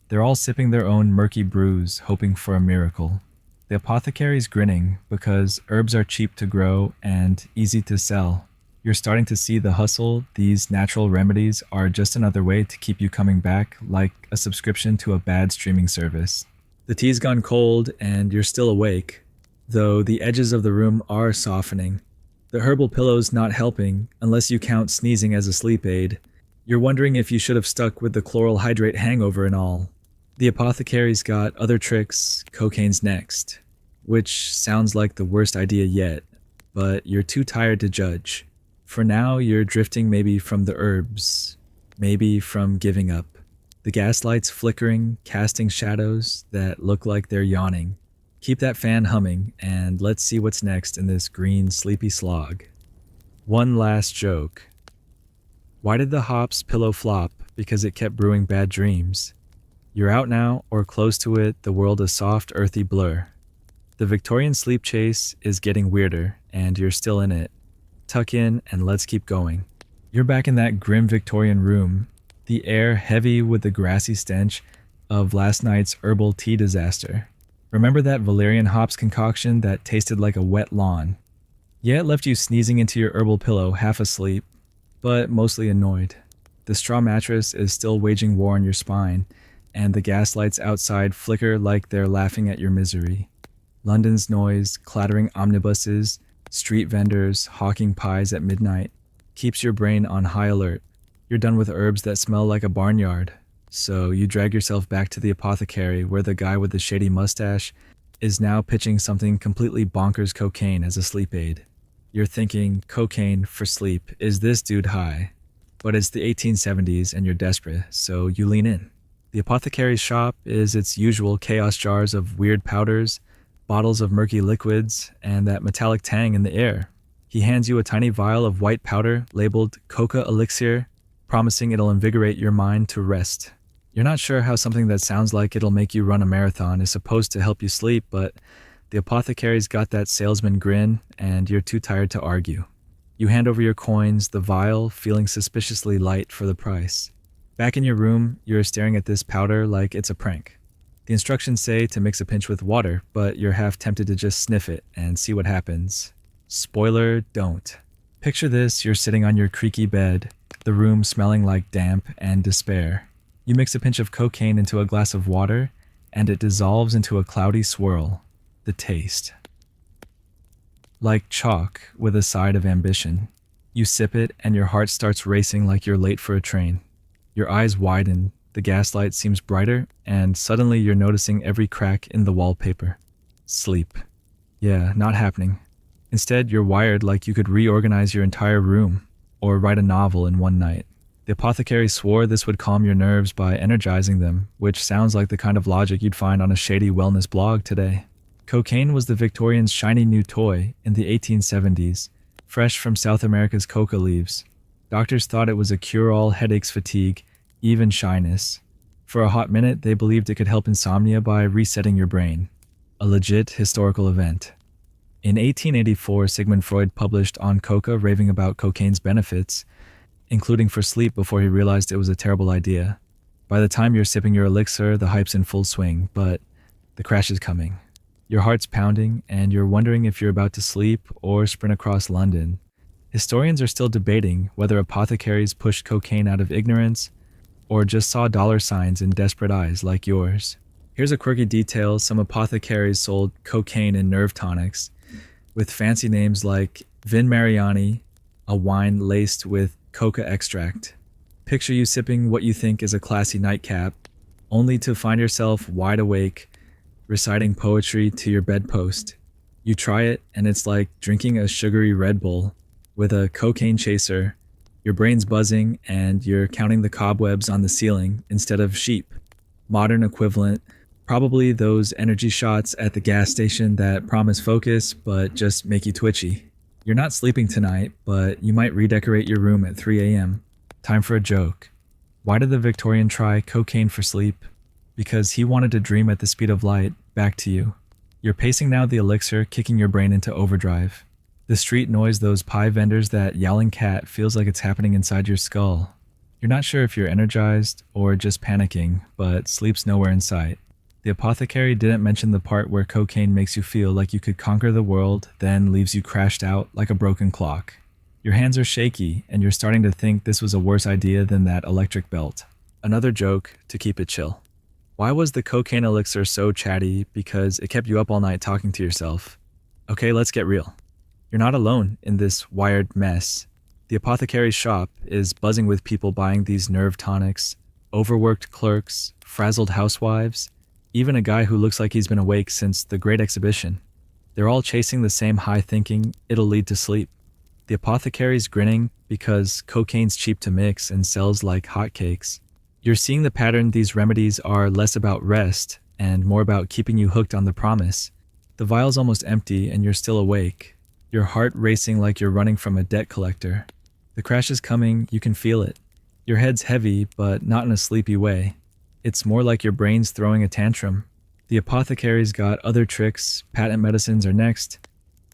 They're all sipping their own murky brews, hoping for a miracle. The apothecary's grinning because herbs are cheap to grow and easy to sell. You're starting to see the hustle. These natural remedies are just another way to keep you coming back, like a subscription to a bad streaming service. The tea's gone cold and you're still awake, though the edges of the room are softening. The herbal pillow's not helping, unless you count sneezing as a sleep aid. You're wondering if you should have stuck with the chloral hydrate hangover and all. The apothecary's got other tricks, cocaine's next, which sounds like the worst idea yet, but you're too tired to judge. For now, you're drifting maybe from the herbs, maybe from giving up. The gaslight's flickering, casting shadows that look like they're yawning. Keep that fan humming, and let's see what's next in this green, sleepy slog. One last joke. Why did the hops pillow flop? Because it kept brewing bad dreams. You're out now, or close to it, the world a soft, earthy blur. The Victorian sleep chase is getting weirder, and you're still in it. Tuck in, and let's keep going. You're back in that grim Victorian room, the air heavy with the grassy stench of last night's herbal tea disaster. Remember that valerian hops concoction that tasted like a wet lawn? Yeah, it left you sneezing into your herbal pillow, half asleep, but mostly annoyed. The straw mattress is still waging war on your spine, and the gaslights outside flicker like they're laughing at your misery. London's noise, clattering omnibuses, street vendors hawking pies at midnight, keeps your brain on high alert. You're done with herbs that smell like a barnyard, so you drag yourself back to the apothecary where the guy with the shady mustache is now pitching something completely bonkers cocaine as a sleep aid. You're thinking, cocaine for sleep, is this dude high? But it's the 1870s and you're desperate, so you lean in. The apothecary's shop is its usual chaos jars of weird powders, bottles of murky liquids, and that metallic tang in the air. He hands you a tiny vial of white powder labeled Coca Elixir, promising it'll invigorate your mind to rest. You're not sure how something that sounds like it'll make you run a marathon is supposed to help you sleep, but the apothecary's got that salesman grin, and you're too tired to argue. You hand over your coins, the vial feeling suspiciously light for the price. Back in your room, you're staring at this powder like it's a prank. The instructions say to mix a pinch with water, but you're half tempted to just sniff it and see what happens. Spoiler, don't. Picture this, you're sitting on your creaky bed, the room smelling like damp and despair. You mix a pinch of cocaine into a glass of water, and it dissolves into a cloudy swirl. The taste. Like chalk with a side of ambition. You sip it, and your heart starts racing like you're late for a train. Your eyes widen, the gaslight seems brighter, and suddenly you're noticing every crack in the wallpaper. Sleep. Yeah, not happening. Instead, you're wired like you could reorganize your entire room, or write a novel in one night. The apothecary swore this would calm your nerves by energizing them, which sounds like the kind of logic you'd find on a shady wellness blog today. Cocaine was the Victorians' shiny new toy in the 1870s, fresh from South America's coca leaves. Doctors thought it was a cure-all, headaches, fatigue, even shyness. For a hot minute, they believed it could help insomnia by resetting your brain. A legit historical event. In 1884, Sigmund Freud published On Coca, raving about cocaine's benefits, including for sleep, before he realized it was a terrible idea. By the time you're sipping your elixir, the hype's in full swing, but the crash is coming. Your heart's pounding, and you're wondering if you're about to sleep or sprint across London. Historians are still debating whether apothecaries pushed cocaine out of ignorance or just saw dollar signs in desperate eyes like yours. Here's a quirky detail: some apothecaries sold cocaine and nerve tonics, with fancy names like Vin Mariani, a wine laced with coca extract. Picture you sipping what you think is a classy nightcap, only to find yourself wide awake, reciting poetry to your bedpost. You try it, and it's like drinking a sugary Red Bull with a cocaine chaser. Your brain's buzzing, and you're counting the cobwebs on the ceiling instead of sheep. Modern equivalent, Probably those energy shots at the gas station that promise focus but just make you twitchy. You're not sleeping tonight, but you might redecorate your room at 3 a.m. Time for a joke. Why did the Victorian try cocaine for sleep? Because he wanted to dream at the speed of light back to you. You're pacing now the elixir, kicking your brain into overdrive. The street noise, those pie vendors, that yowling cat feels like it's happening inside your skull. You're not sure if you're energized or just panicking, but sleep's nowhere in sight. The apothecary didn't mention the part where cocaine makes you feel like you could conquer the world, then leaves you crashed out like a broken clock. Your hands are shaky, and you're starting to think this was a worse idea than that electric belt. Another joke to keep it chill. Why was the cocaine elixir so chatty? Because it kept you up all night talking to yourself. Okay, let's get real. You're not alone in this wired mess. The apothecary's shop is buzzing with people buying these nerve tonics, overworked clerks, frazzled housewives, even a guy who looks like he's been awake since the Great Exhibition. They're all chasing the same high thinking it'll lead to sleep. The apothecary's grinning because cocaine's cheap to mix and sells like hotcakes. You're seeing the pattern. These remedies are less about rest and more about keeping you hooked on the promise. The vial's almost empty and you're still awake, your heart racing like you're running from a debt collector. The crash is coming, you can feel it. Your head's heavy, but not in a sleepy way. It's more like your brain's throwing a tantrum. The apothecary's got other tricks, patent medicines are next,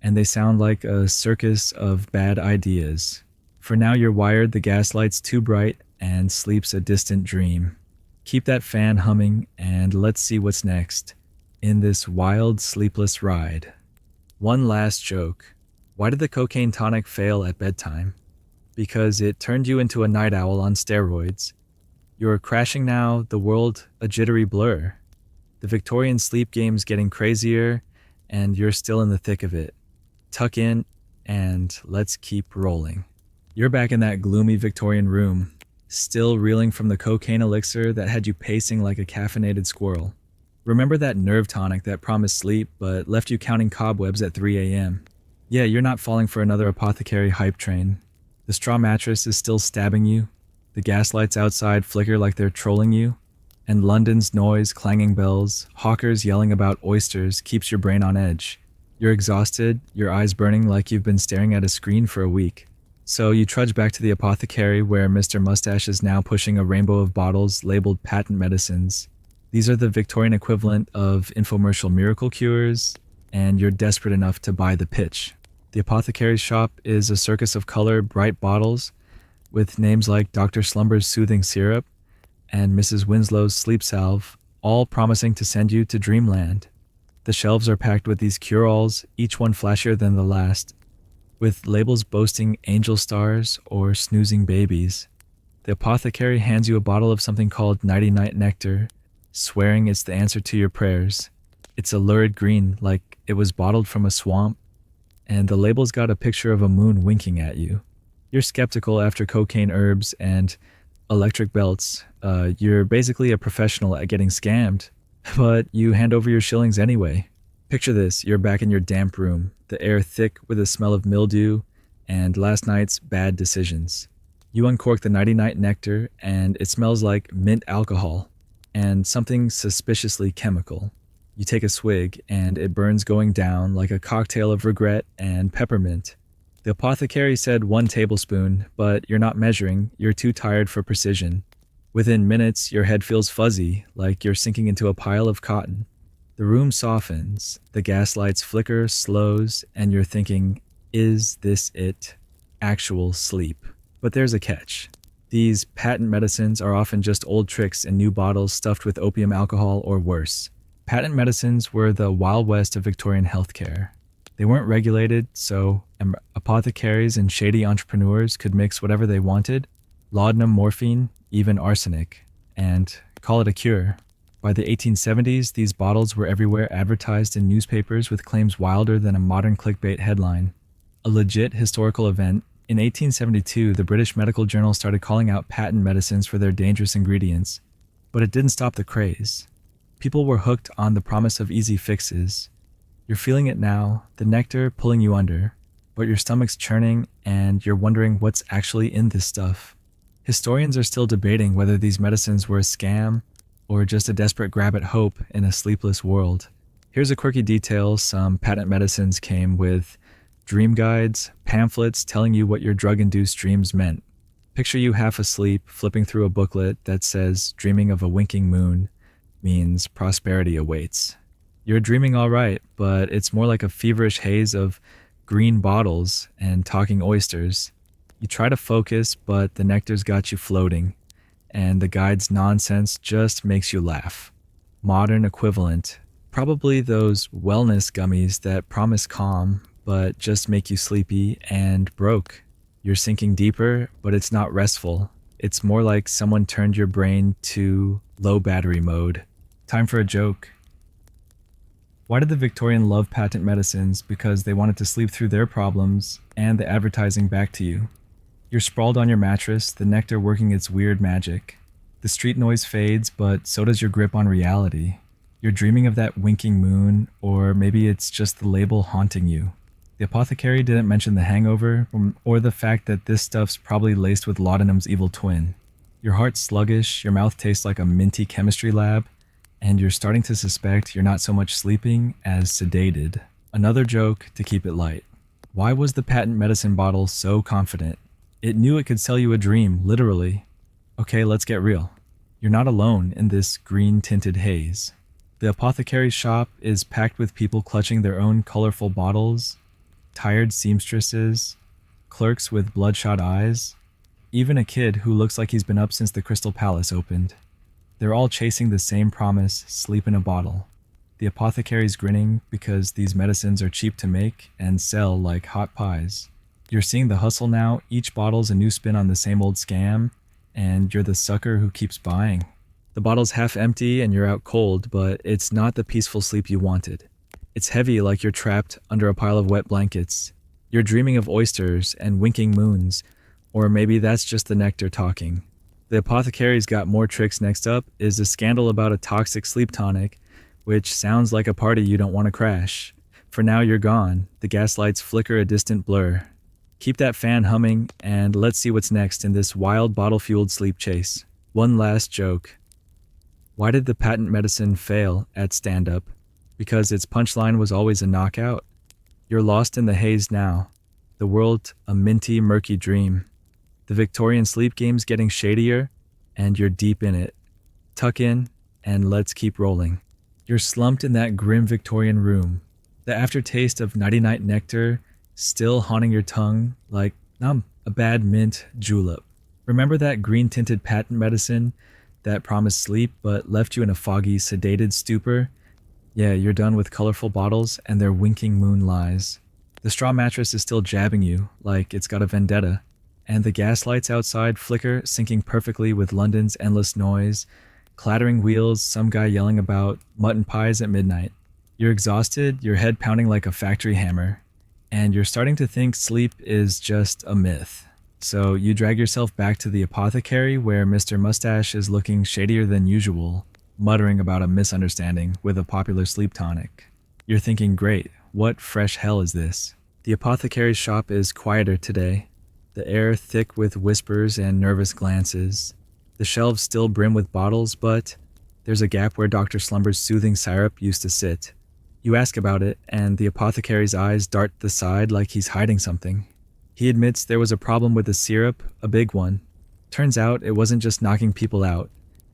and they sound like a circus of bad ideas. For now you're wired, the gaslight's too bright, and sleep's a distant dream. Keep that fan humming, and let's see what's next in this wild, sleepless ride. One last joke. Why did the cocaine tonic fail at bedtime? Because it turned you into a night owl on steroids. You're crashing now, the world a jittery blur. The Victorian sleep game's getting crazier, and you're still in the thick of it. Tuck in, and let's keep rolling. You're back in that gloomy Victorian room, still reeling from the cocaine elixir that had you pacing like a caffeinated squirrel. Remember that nerve tonic that promised sleep but left you counting cobwebs at 3 a.m.? Yeah, you're not falling for another apothecary hype train. The straw mattress is still stabbing you. The gaslights outside flicker like they're trolling you, and London's noise, clanging bells, hawkers yelling about oysters keeps your brain on edge. You're exhausted, your eyes burning like you've been staring at a screen for a week. So you trudge back to the apothecary where Mr. Mustache is now pushing a rainbow of bottles labeled patent medicines. These are the Victorian equivalent of infomercial miracle cures, and you're desperate enough to buy the pitch. The apothecary's shop is a circus of color, bright bottles, with names like Dr. Slumber's soothing syrup and Mrs. Winslow's sleep salve, all promising to send you to dreamland. The shelves are packed with these cure-alls, each one flashier than the last, with labels boasting angel stars or snoozing babies. The apothecary hands you a bottle of something called nighty-night nectar, swearing it's the answer to your prayers. It's a lurid green, like it was bottled from a swamp, and the label's got a picture of a moon winking at you. You're skeptical after cocaine herbs and electric belts. You're basically a professional at getting scammed, but you hand over your shillings anyway. Picture this, you're back in your damp room, the air thick with the smell of mildew and last night's bad decisions. You uncork the nighty-night nectar and it smells like mint alcohol and something suspiciously chemical. You take a swig and it burns going down like a cocktail of regret and peppermint. The apothecary said 1 tablespoon, but you're not measuring, you're too tired for precision. Within minutes, your head feels fuzzy, like you're sinking into a pile of cotton. The room softens, the gaslights flicker, slows, and you're thinking, is this it? Actual sleep. But there's a catch. These patent medicines are often just old tricks in new bottles stuffed with opium alcohol or worse. Patent medicines were the Wild West of Victorian healthcare. They weren't regulated, so apothecaries and shady entrepreneurs could mix whatever they wanted, laudanum, morphine, even arsenic, and call it a cure. By the 1870s, these bottles were everywhere, advertised in newspapers with claims wilder than a modern clickbait headline. A legit historical event, in 1872, the British Medical Journal started calling out patent medicines for their dangerous ingredients, but it didn't stop the craze. People were hooked on the promise of easy fixes. You're feeling it now, the nectar pulling you under, but your stomach's churning and you're wondering what's actually in this stuff. Historians are still debating whether these medicines were a scam or just a desperate grab at hope in a sleepless world. Here's a quirky detail: some patent medicines came with dream guides, pamphlets telling you what your drug-induced dreams meant. Picture you half asleep, flipping through a booklet that says dreaming of a winking moon means prosperity awaits. You're dreaming all right, but it's more like a feverish haze of green bottles and talking oysters. You try to focus, but the nectar's got you floating, and the guide's nonsense just makes you laugh. Modern equivalent, probably those wellness gummies that promise calm, but just make you sleepy and broke. You're sinking deeper, but it's not restful. It's more like someone turned your brain to low battery mode. Time for a joke. Why did the Victorian love patent medicines? Because they wanted to sleep through their problems and the advertising back to you. You're sprawled on your mattress, the nectar working its weird magic. The street noise fades, but so does your grip on reality. You're dreaming of that winking moon, or maybe it's just the label haunting you. The apothecary didn't mention the hangover, or the fact that this stuff's probably laced with laudanum's evil twin. Your heart's sluggish, your mouth tastes like a minty chemistry lab, and you're starting to suspect you're not so much sleeping as sedated. Another joke to keep it light. Why was the patent medicine bottle so confident? It knew it could sell you a dream, literally. Okay, let's get real. You're not alone in this green-tinted haze. The apothecary's shop is packed with people clutching their own colorful bottles, tired seamstresses, clerks with bloodshot eyes, even a kid who looks like he's been up since the Crystal Palace opened. They're all chasing the same promise: sleep in a bottle. The apothecary's grinning because these medicines are cheap to make and sell like hot pies. You're seeing the hustle now. Each bottle's a new spin on the same old scam, and you're the sucker who keeps buying. The bottle's half empty and you're out cold, but it's not the peaceful sleep you wanted. It's heavy, like you're trapped under a pile of wet blankets. You're dreaming of oysters and winking moons, or maybe that's just the nectar talking. The apothecary's got more tricks. Next up is a scandal about a toxic sleep tonic, which sounds like a party you don't want to crash. For now, you're gone. The gaslights flicker a distant blur. Keep that fan humming, and let's see what's next in this wild bottle-fueled sleep chase. One last joke. Why did the patent medicine fail at stand-up? Because its punchline was always a knockout. You're lost in the haze now. The world a minty, murky dream. The Victorian sleep game's getting shadier, and you're deep in it. Tuck in, and let's keep rolling. You're slumped in that grim Victorian room. The aftertaste of nighty-night nectar still haunting your tongue like a bad mint julep. Remember that green-tinted patent medicine that promised sleep but left you in a foggy, sedated stupor? Yeah, you're done with colorful bottles and their winking moon lies. The straw mattress is still jabbing you like it's got a vendetta, and the gaslights outside flicker, syncing perfectly with London's endless noise, clattering wheels, some guy yelling about mutton pies at midnight. You're exhausted, your head pounding like a factory hammer, and you're starting to think sleep is just a myth. So you drag yourself back to the apothecary, where Mr. Mustache is looking shadier than usual, muttering about a misunderstanding with a popular sleep tonic. You're thinking, great, what fresh hell is this? The apothecary's shop is quieter today, the air thick with whispers and nervous glances. The shelves still brim with bottles, but there's a gap where Dr. Slumber's soothing syrup used to sit. You ask about it, and the apothecary's eyes dart to the side like he's hiding something. He admits there was a problem with the syrup, a big one. Turns out it wasn't just knocking people out,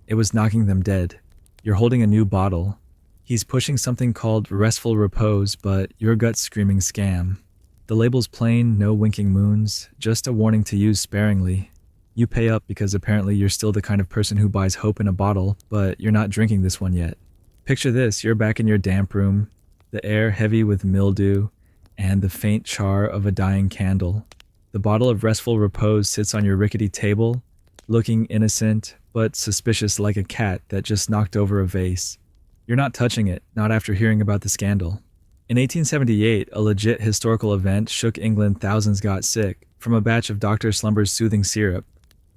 it was knocking them dead. You're holding a new bottle. He's pushing something called restful repose, but your gut's screaming scam. The label's plain, no winking moons, just a warning to use sparingly. You pay up because apparently you're still the kind of person who buys hope in a bottle, but you're not drinking this one yet. Picture this, you're back in your damp room, the air heavy with mildew, and the faint char of a dying candle. The bottle of restful repose sits on your rickety table, looking innocent, but suspicious like a cat that just knocked over a vase. You're not touching it, not after hearing about the scandal. In 1878, a legit historical event shook England. Thousands got sick from a batch of Dr. Slumber's soothing syrup,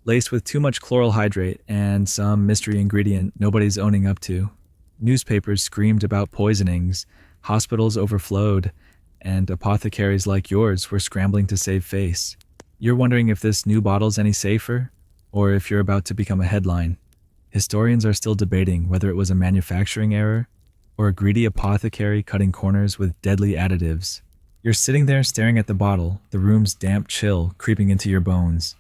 laced with too much chloral hydrate and some mystery ingredient nobody's owning up to. Newspapers screamed about poisonings, hospitals overflowed, and apothecaries like yours were scrambling to save face. You're wondering if this new bottle's any safer, or if you're about to become a headline. Historians are still debating whether it was a manufacturing error or a greedy apothecary cutting corners with deadly additives. You're sitting there staring at the bottle, the room's damp chill creeping into your bones.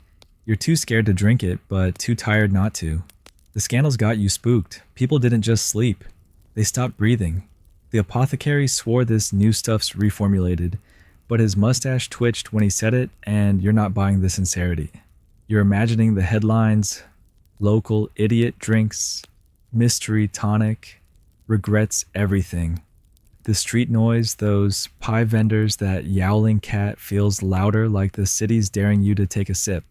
You're too scared to drink it, but too tired not to. The scandals got you spooked. People didn't just sleep, they stopped breathing. The apothecary swore this new stuff's reformulated, but his mustache twitched when he said it, and you're not buying the sincerity. You're imagining the headlines: local idiot drinks, mystery tonic, regrets everything. The street noise, those pie vendors, that yowling cat feels louder, like the city's daring you to take a sip.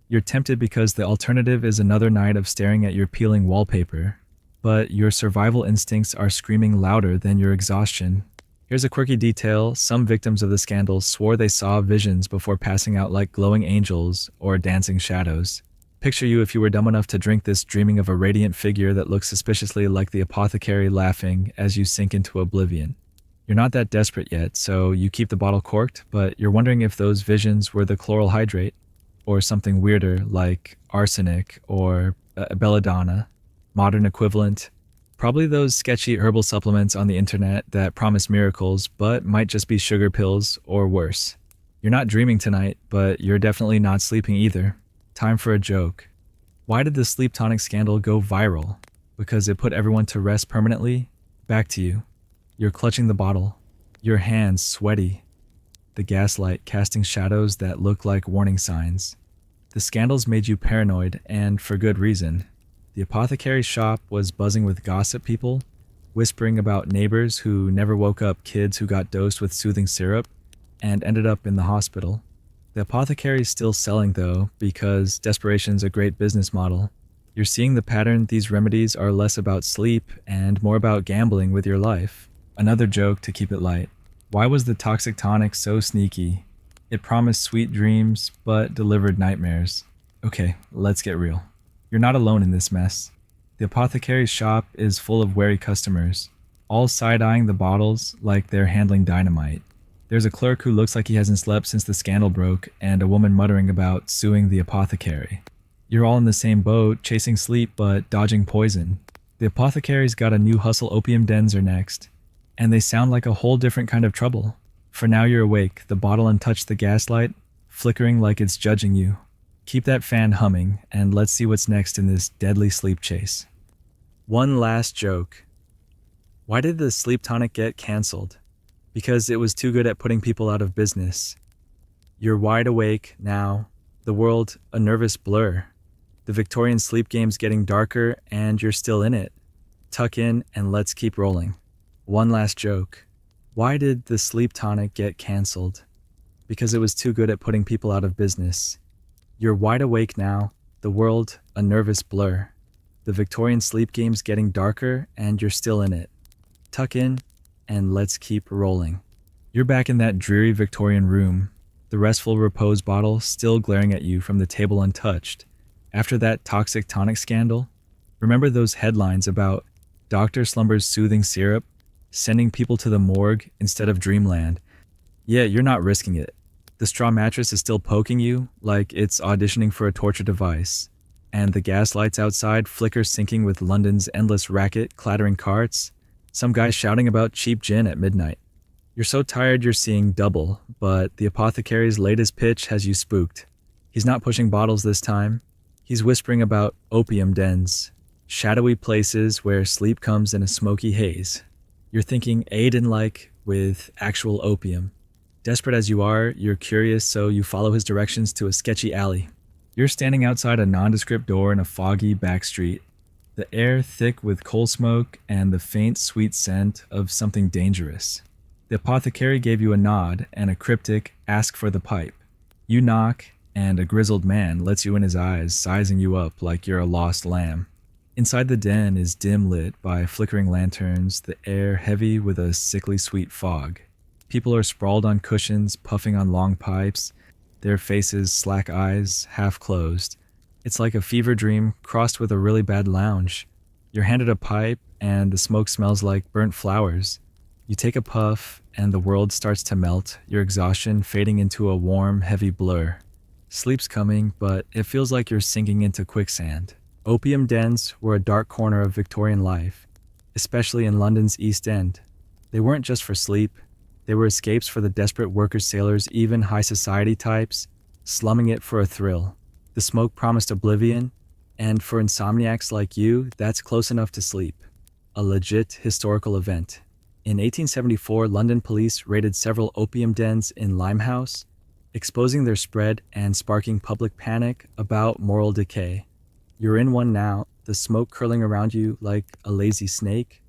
You're tempted because the alternative is another night of staring at your peeling wallpaper, but your survival instincts are screaming louder than your exhaustion. Here's a quirky detail: some victims of the scandal swore they saw visions before passing out, like glowing angels or dancing shadows. Picture you if you were dumb enough to drink this, dreaming of a radiant figure that looks suspiciously like the apothecary laughing as you sink into oblivion. You're not that desperate yet, so you keep the bottle corked, but you're wondering if those visions were the chloral hydrate, or something weirder like arsenic or belladonna, modern equivalent. Probably those sketchy herbal supplements on the internet that promise miracles but might just be sugar pills or worse. You're not dreaming tonight, but you're definitely not sleeping either. Time for a joke. Why did the sleep tonic scandal go viral? Because it put everyone to rest permanently? Back to you. You're clutching the bottle, your hands sweaty, the gaslight casting shadows that look like warning signs. The scandals made you paranoid, and for good reason. The apothecary's shop was buzzing with gossip people, whispering about neighbors who never woke up, kids who got dosed with soothing syrup and ended up in the hospital. The apothecary's still selling though, because desperation's a great business model. You're seeing the pattern: these remedies are less about sleep and more about gambling with your life. Another joke to keep it light. Why was the toxic tonic so sneaky? It promised sweet dreams, but delivered nightmares. Okay, let's get real. You're not alone in this mess. The apothecary's shop is full of wary customers, all side-eyeing the bottles like they're handling dynamite. There's a clerk who looks like he hasn't slept since the scandal broke, and a woman muttering about suing the apothecary. You're all in the same boat, chasing sleep but dodging poison. The apothecary's got a new hustle: opium dens are next. And they sound like a whole different kind of trouble. For now you're awake, the bottle untouched, the gaslight flickering like it's judging you. Keep that fan humming, and let's see what's next in this deadly sleep chase. One last joke. Why did the sleep tonic get cancelled? Because it was too good at putting people out of business. You're wide awake now, the world a nervous blur. The Victorian sleep game's getting darker, and you're still in it. Tuck in and let's keep rolling. One last joke. Why did the sleep tonic get cancelled? Because it was too good at putting people out of business. You're wide awake now, the world a nervous blur. The Victorian sleep game's getting darker, and you're still in it. Tuck in and let's keep rolling. You're back in that dreary Victorian room, the restful repose bottle still glaring at you from the table untouched. After that toxic tonic scandal, remember those headlines about Dr. Slumber's soothing syrup sending people to the morgue instead of dreamland? Yeah, you're not risking it. The straw mattress is still poking you like it's auditioning for a torture device, and the gas lights outside flicker, syncing with London's endless racket, clattering carts, some guy shouting about cheap gin at midnight. You're so tired you're seeing double, but the apothecary's latest pitch has you spooked. He's not pushing bottles this time. He's whispering about opium dens, shadowy places where sleep comes in a smoky haze. You're thinking Aiden-like with actual opium. Desperate as you are, you're curious, so you follow his directions to a sketchy alley. You're standing outside a nondescript door in a foggy back street, the air thick with coal smoke and the faint sweet scent of something dangerous. The apothecary gave you a nod and a cryptic "ask for the pipe." You knock, and a grizzled man lets you in his eyes, sizing you up like you're a lost lamb. Inside the den is dim lit by flickering lanterns, the air heavy with a sickly sweet fog. People are sprawled on cushions, puffing on long pipes, their faces slack eyes, half closed. It's like a fever dream crossed with a really bad lounge. You're handed a pipe, and the smoke smells like burnt flowers. You take a puff, and the world starts to melt, your exhaustion fading into a warm, heavy blur. Sleep's coming, but it feels like you're sinking into quicksand. Opium dens were a dark corner of Victorian life, especially in London's East End. They weren't just for sleep, they were escapes for the desperate workers, sailors, even high society types, slumming it for a thrill. The smoke promised oblivion, and for insomniacs like you, that's close enough to sleep. A legit historical event. In 1874, London police raided several opium dens in Limehouse, exposing their spread and sparking public panic about moral decay. You're in one now, the smoke curling around you like a lazy snake,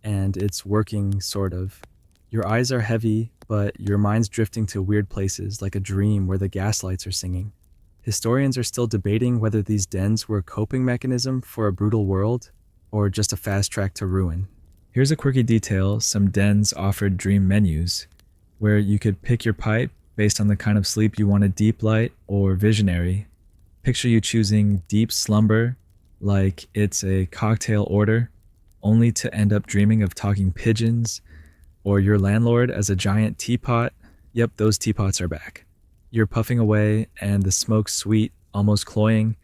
and it's working, sort of. Your eyes are heavy, but your mind's drifting to weird places like a dream where the gaslights are singing. Historians are still debating whether these dens were a coping mechanism for a brutal world, or just a fast track to ruin. Here's a quirky detail: some dens offered dream menus, where you could pick your pipe based on the kind of sleep you wanted, deep light or visionary. Picture you choosing deep slumber, like it's a cocktail order, only to end up dreaming of talking pigeons, or your landlord as a giant teapot. Yep, those teapots are back. You're puffing away and the smoke's sweet, almost cloying,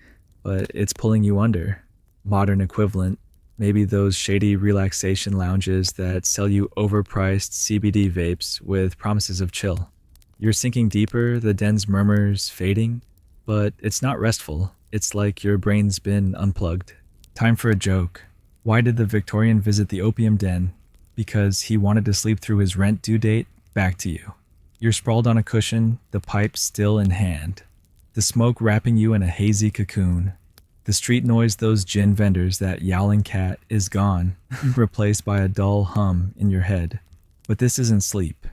but it's pulling you under. Modern equivalent, maybe those shady relaxation lounges that sell you overpriced CBD vapes with promises of chill. You're sinking deeper, the den's murmurs fading, but it's not restful. It's like your brain's been unplugged. Time for a joke. Why did the Victorian visit the opium den? Because he wanted to sleep through his rent due date. Back to you. You're sprawled on a cushion, the pipe still in hand. The smoke wrapping you in a hazy cocoon. The street noise, those gin vendors, that yowling cat is gone, replaced by a dull hum in your head. But this isn't sleep.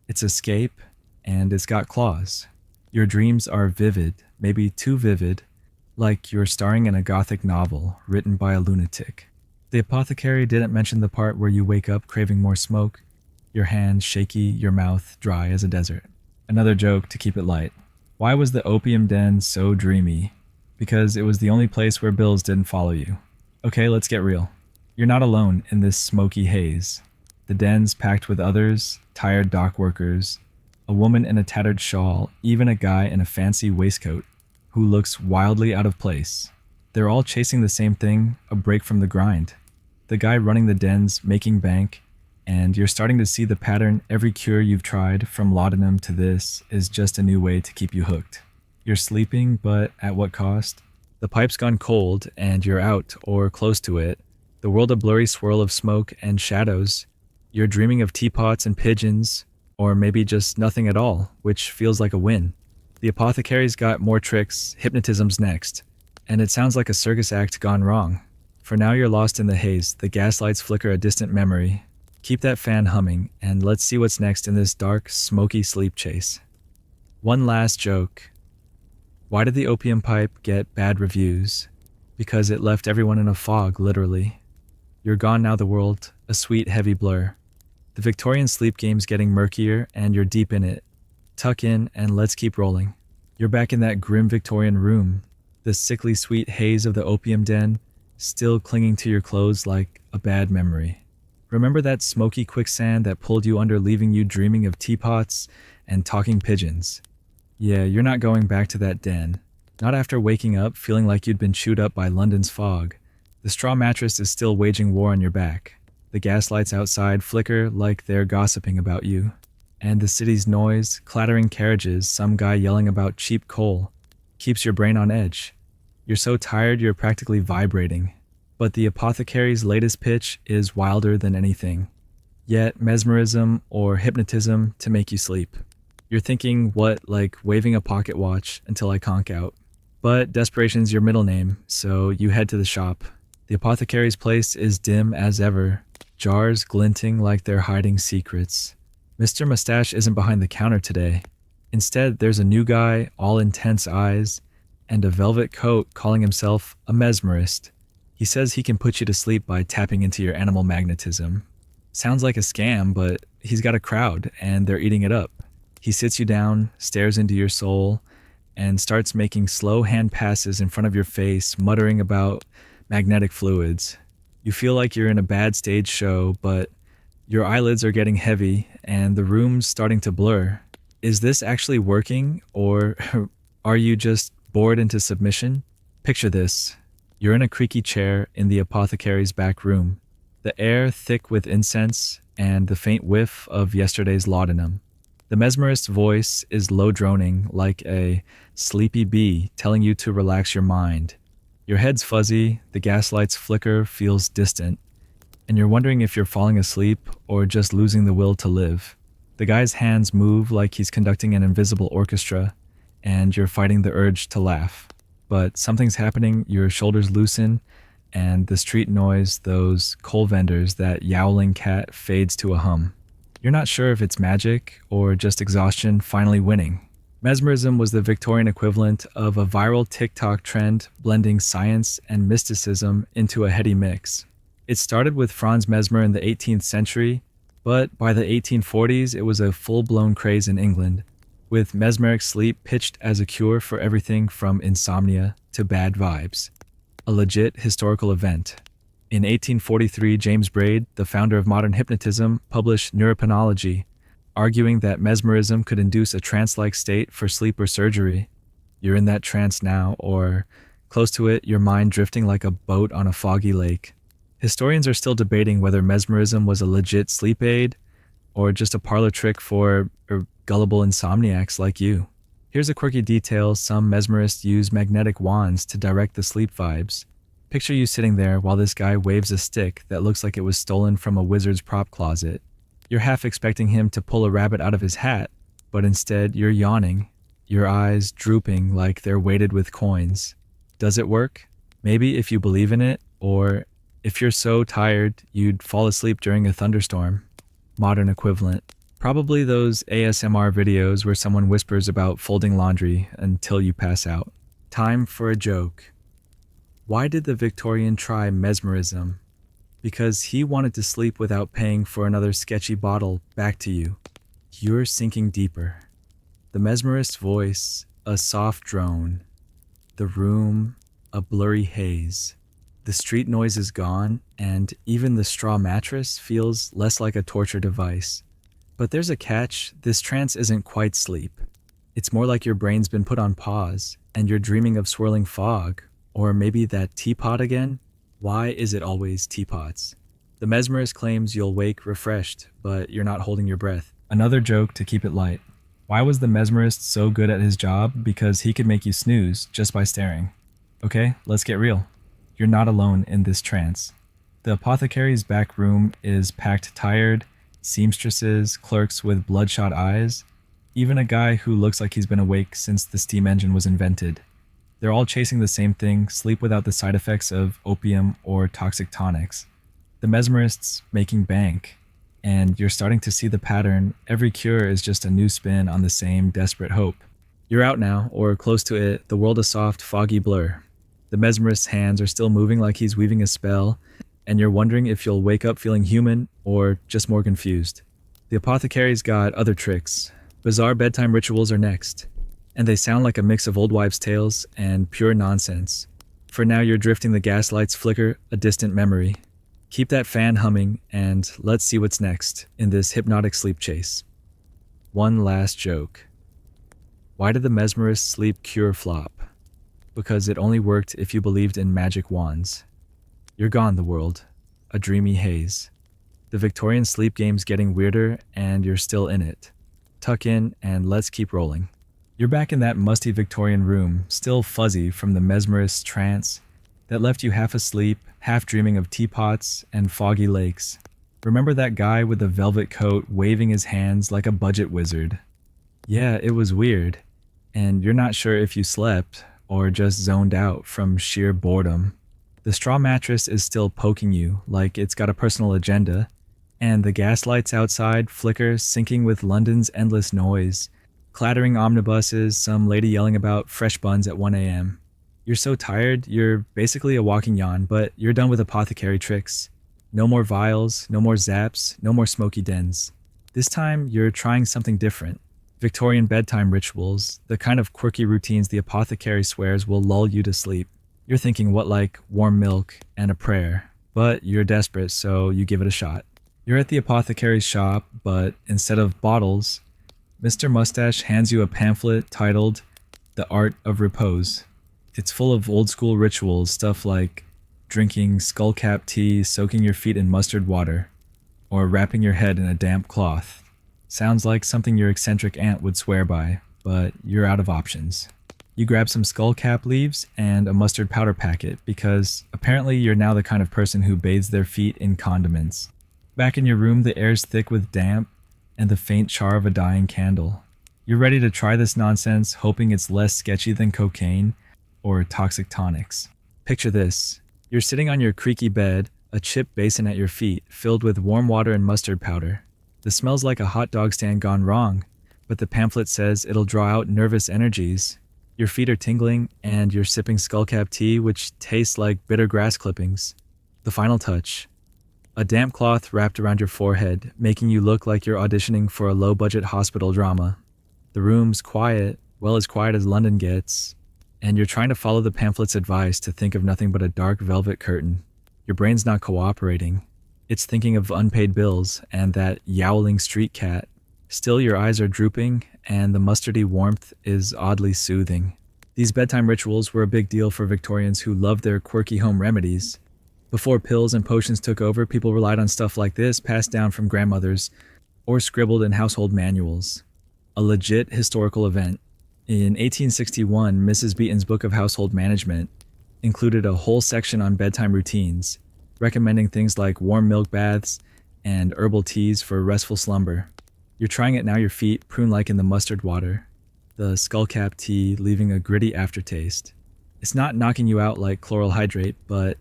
It's escape, and it's got claws. Your dreams are vivid, maybe too vivid, like you're starring in a gothic novel written by a lunatic. The apothecary didn't mention the part where you wake up craving more smoke, your hands shaky, your mouth dry as a desert. Another joke to keep it light. Why was the opium den so dreamy? Because it was the only place where bills didn't follow you. Okay, let's get real. You're not alone in this smoky haze. The den's packed with others, tired dock workers, a woman in a tattered shawl, even a guy in a fancy waistcoat who looks wildly out of place. They're all chasing the same thing, a break from the grind. The guy running the den's making bank, and you're starting to see the pattern. Every cure you've tried, from laudanum to this, is just a new way to keep you hooked. You're sleeping, but at what cost? The pipe's gone cold, and you're out, or close to it. The world a blurry swirl of smoke and shadows. You're dreaming of teapots and pigeons, or maybe just nothing at all, which feels like a win. The apothecary's got more tricks, hypnotism's next. And it sounds like a circus act gone wrong. For now you're lost in the haze, the gaslights flicker a distant memory. Keep that fan humming, and let's see what's next in this dark, smoky sleep chase. One last joke. Why did the opium pipe get bad reviews? Because it left everyone in a fog, literally. You're gone now, the world, a sweet, heavy blur. The Victorian sleep game's getting murkier, and you're deep in it. Tuck in, and let's keep rolling. You're back in that grim Victorian room, the sickly sweet haze of the opium den, still clinging to your clothes like a bad memory. Remember that smoky quicksand that pulled you under, leaving you dreaming of teapots and talking pigeons? Yeah, you're not going back to that den. Not after waking up feeling like you'd been chewed up by London's fog. The straw mattress is still waging war on your back. The gaslights outside flicker like they're gossiping about you. And the city's noise, clattering carriages, some guy yelling about cheap coal, keeps your brain on edge. You're so tired you're practically vibrating. But the apothecary's latest pitch is wilder than anything. Yet mesmerism or hypnotism to make you sleep. You're thinking, what, like waving a pocket watch until I conk out. But desperation's your middle name, so you head to the shop. The apothecary's place is dim as ever, jars glinting like they're hiding secrets. Mr. Mustache isn't behind the counter today. Instead, there's a new guy, all intense eyes, and a velvet coat, calling himself a mesmerist. He says he can put you to sleep by tapping into your animal magnetism. Sounds like a scam, but he's got a crowd, and they're eating it up. He sits you down, stares into your soul, and starts making slow hand passes in front of your face, muttering about magnetic fluids. You feel like you're in a bad stage show, but your eyelids are getting heavy, and the room's starting to blur. Is this actually working, or are you just bored into submission? Picture this. You're in a creaky chair in the apothecary's back room, the air thick with incense and the faint whiff of yesterday's laudanum. The mesmerist's voice is low droning like a sleepy bee telling you to relax your mind. Your head's fuzzy, the gaslight's flicker feels distant, and you're wondering if you're falling asleep or just losing the will to live. The guy's hands move like he's conducting an invisible orchestra, and you're fighting the urge to laugh. But something's happening, your shoulders loosen, and the street noise, those coal vendors, that yowling cat fades to a hum. You're not sure if it's magic or just exhaustion finally winning. Mesmerism was the Victorian equivalent of a viral TikTok trend blending science and mysticism into a heady mix. It started with Franz Mesmer in the 18th century, but by the 1840s it was a full-blown craze in England, with mesmeric sleep pitched as a cure for everything from insomnia to bad vibes. A legit historical event. In 1843, James Braid, the founder of modern hypnotism, published Neuropenology, arguing that mesmerism could induce a trance-like state for sleep or surgery. You're in that trance now, or close to it, your mind drifting like a boat on a foggy lake. Historians are still debating whether mesmerism was a legit sleep aid or just a parlor trick for gullible insomniacs like you. Here's a quirky detail: some mesmerists use magnetic wands to direct the sleep vibes. Picture you sitting there while this guy waves a stick that looks like it was stolen from a wizard's prop closet. You're half expecting him to pull a rabbit out of his hat, but instead you're yawning, your eyes drooping like they're weighted with coins. Does it work? Maybe if you believe in it, or if you're so tired you'd fall asleep during a thunderstorm. Modern equivalent. Probably those ASMR videos where someone whispers about folding laundry until you pass out. Time for a joke. Why did the Victorian try mesmerism? Because he wanted to sleep without paying for another sketchy bottle back to you. You're sinking deeper. The mesmerist's voice, a soft drone. The room, a blurry haze. The street noise is gone, and even the straw mattress feels less like a torture device. But there's a catch: this trance isn't quite sleep. It's more like your brain's been put on pause, and you're dreaming of swirling fog, or maybe that teapot again. Why is it always teapots? The mesmerist claims you'll wake refreshed, but you're not holding your breath. Another joke to keep it light. Why was the mesmerist so good at his job? Because he could make you snooze just by staring. Okay, let's get real. You're not alone in this trance. The apothecary's back room is packed tired, seamstresses, clerks with bloodshot eyes, even a guy who looks like he's been awake since the steam engine was invented. They're all chasing the same thing: sleep without the side effects of opium or toxic tonics. The mesmerist's making bank, and you're starting to see the pattern. Every cure is just a new spin on the same desperate hope. You're out now, or close to it, the world a soft, foggy blur. The mesmerist's hands are still moving like he's weaving a spell, and you're wondering if you'll wake up feeling human or just more confused. The apothecary's got other tricks. Bizarre bedtime rituals are next, and they sound like a mix of old wives' tales and pure nonsense. For now, you're drifting, the gaslights flicker, a distant memory. Keep that fan humming, and let's see what's next in this hypnotic sleep chase. One last joke. Why did the mesmerist sleep cure flop? Because it only worked if you believed in magic wands. You're gone, the world. A dreamy haze. The Victorian sleep game's getting weirder, and you're still in it. Tuck in, and let's keep rolling. You're back in that musty Victorian room, still fuzzy from the mesmerist's trance that left you half asleep, half dreaming of teapots and foggy lakes. Remember that guy with the velvet coat waving his hands like a budget wizard? Yeah, it was weird, and you're not sure if you slept or just zoned out from sheer boredom. The straw mattress is still poking you like it's got a personal agenda, and the gaslights outside flicker, syncing with London's endless noise. Clattering omnibuses, some lady yelling about fresh buns at 1 a.m. You're so tired, you're basically a walking yawn, but you're done with apothecary tricks. No more vials, no more zaps, no more smoky dens. This time, you're trying something different. Victorian bedtime rituals, the kind of quirky routines the apothecary swears will lull you to sleep. You're thinking, what, like warm milk and a prayer? But you're desperate, so you give it a shot. You're at the apothecary's shop, but instead of bottles, Mr. Mustache hands you a pamphlet titled The Art of Repose. It's full of old school rituals, stuff like drinking skullcap tea, soaking your feet in mustard water, or wrapping your head in a damp cloth. Sounds like something your eccentric aunt would swear by, but you're out of options. You grab some skullcap leaves and a mustard powder packet because apparently you're now the kind of person who bathes their feet in condiments. Back in your room, the air's thick with damp and the faint char of a dying candle. You're ready to try this nonsense, hoping it's less sketchy than cocaine or toxic tonics. Picture this. You're sitting on your creaky bed, a chip basin at your feet, filled with warm water and mustard powder. This smells like a hot dog stand gone wrong, but the pamphlet says it'll draw out nervous energies. Your feet are tingling, and you're sipping skullcap tea, which tastes like bitter grass clippings. The final touch. A damp cloth wrapped around your forehead, making you look like you're auditioning for a low-budget hospital drama. The room's quiet, well as quiet as London gets, and you're trying to follow the pamphlet's advice to think of nothing but a dark velvet curtain. Your brain's not cooperating. It's thinking of unpaid bills and that yowling street cat. Still, your eyes are drooping, and the mustardy warmth is oddly soothing. These bedtime rituals were a big deal for Victorians who loved their quirky home remedies. Before pills and potions took over, people relied on stuff like this passed down from grandmothers or scribbled in household manuals. A legit historical event. In 1861, Mrs. Beeton's Book of Household Management included a whole section on bedtime routines, recommending things like warm milk baths and herbal teas for restful slumber. You're trying it now, your feet prune-like in the mustard water, the skullcap tea leaving a gritty aftertaste. It's not knocking you out like chloral hydrate, but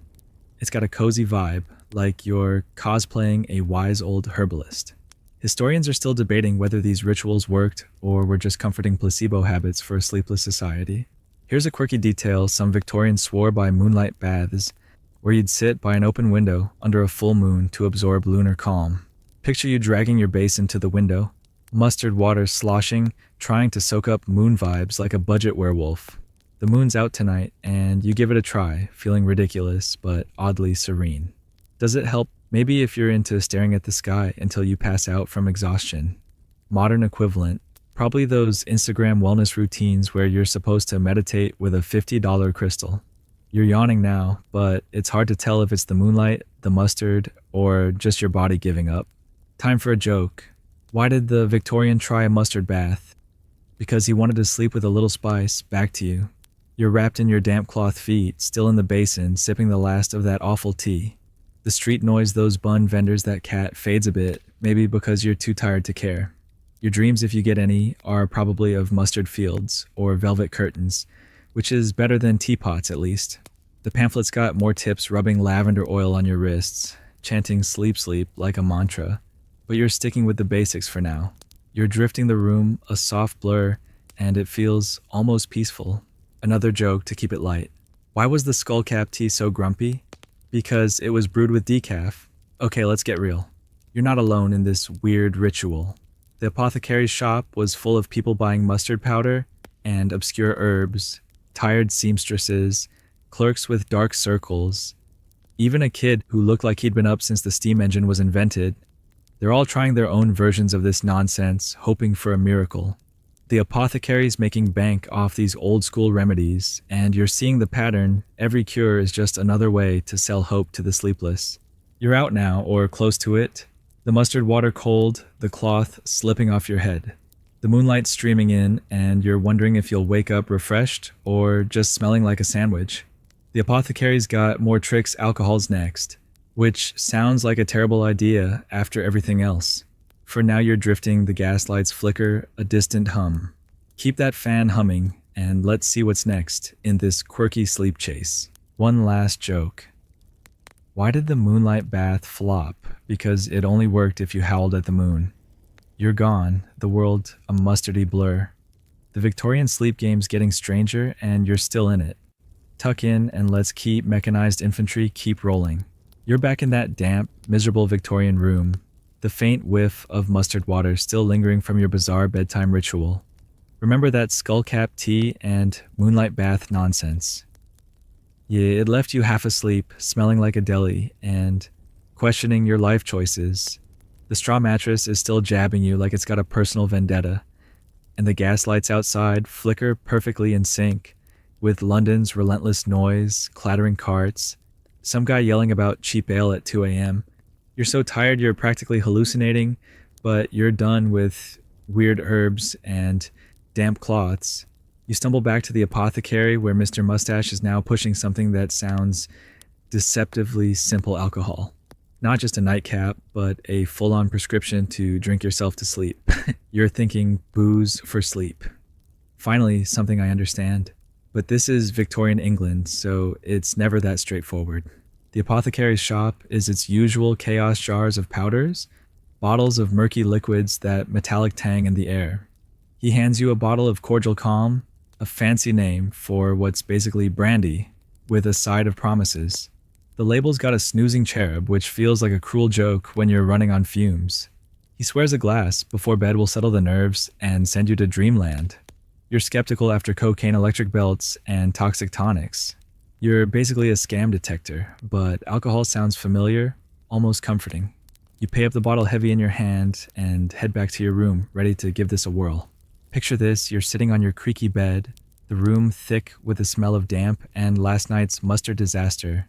it's got a cozy vibe, like you're cosplaying a wise old herbalist. Historians are still debating whether these rituals worked or were just comforting placebo habits for a sleepless society. Here's a quirky detail some Victorians swore by: moonlight baths, where you'd sit by an open window under a full moon to absorb lunar calm. Picture you dragging your basin to the window, mustard water sloshing, trying to soak up moon vibes like a budget werewolf. The moon's out tonight, and you give it a try, feeling ridiculous but oddly serene. Does it help? Maybe if you're into staring at the sky until you pass out from exhaustion. Modern equivalent, probably those Instagram wellness routines where you're supposed to meditate with a $50 crystal. You're yawning now, but it's hard to tell if it's the moonlight, the mustard, or just your body giving up. Time for a joke. Why did the Victorian try a mustard bath? Because he wanted to sleep with a little spice. Back to you. You're wrapped in your damp cloth feet, still in the basin, sipping the last of that awful tea. The street noise, those bun vendors, that cat fades a bit, maybe because you're too tired to care. Your dreams, if you get any, are probably of mustard fields or velvet curtains, which is better than teapots at least. The pamphlet's got more tips rubbing lavender oil on your wrists, chanting sleep sleep like a mantra, but you're sticking with the basics for now. You're drifting the room, a soft blur, and it feels almost peaceful. Another joke to keep it light. Why was the skullcap tea so grumpy? Because it was brewed with decaf. Okay, let's get real. You're not alone in this weird ritual. The apothecary's shop was full of people buying mustard powder and obscure herbs, tired seamstresses, clerks with dark circles, even a kid who looked like he'd been up since the steam engine was invented. They're all trying their own versions of this nonsense, hoping for a miracle. The apothecary's making bank off these old-school remedies, and you're seeing the pattern. Every cure is just another way to sell hope to the sleepless. You're out now, or close to it. The mustard water cold, the cloth slipping off your head. The moonlight streaming in, and you're wondering if you'll wake up refreshed or just smelling like a sandwich. The apothecary's got more tricks. Alcohol's next, which sounds like a terrible idea after everything else. For now you're drifting, the gaslights flicker, a distant hum. Keep that fan humming, and let's see what's next in this quirky sleep chase. One last joke. Why did the moonlight bath flop? Because it only worked if you howled at the moon. You're gone, the world a mustardy blur. The Victorian sleep game's getting stranger, and you're still in it. Tuck in, and let's keep mechanized infantry keep rolling. You're back in that damp, miserable Victorian room, the faint whiff of mustard water still lingering from your bizarre bedtime ritual. Remember that skullcap tea and moonlight bath nonsense. Yeah, it left you half asleep, smelling like a deli, and questioning your life choices. The straw mattress is still jabbing you like it's got a personal vendetta, and the gas lights outside flicker perfectly in sync, with London's relentless noise, clattering carts, some guy yelling about cheap ale at 2 a.m. You're so tired you're practically hallucinating, but you're done with weird herbs and damp cloths. You stumble back to the apothecary where Mr. Mustache is now pushing something that sounds deceptively simple alcohol. Not just a nightcap, but a full on prescription to drink yourself to sleep. You're thinking booze for sleep. Finally, something I understand. But this is Victorian England, so it's never that straightforward. The apothecary's shop is its usual chaos jars of powders, bottles of murky liquids that metallic tang in the air. He hands you a bottle of cordial calm, a fancy name for what's basically brandy, with a side of promises. The label's got a snoozing cherub, which feels like a cruel joke when you're running on fumes. He swears a glass before bed will settle the nerves and send you to dreamland. You're skeptical after cocaine electric belts and toxic tonics. You're basically a scam detector, but alcohol sounds familiar, almost comforting. You pay up the bottle heavy in your hand and head back to your room, ready to give this a whirl. Picture this, you're sitting on your creaky bed, the room thick with the smell of damp and last night's mustard disaster.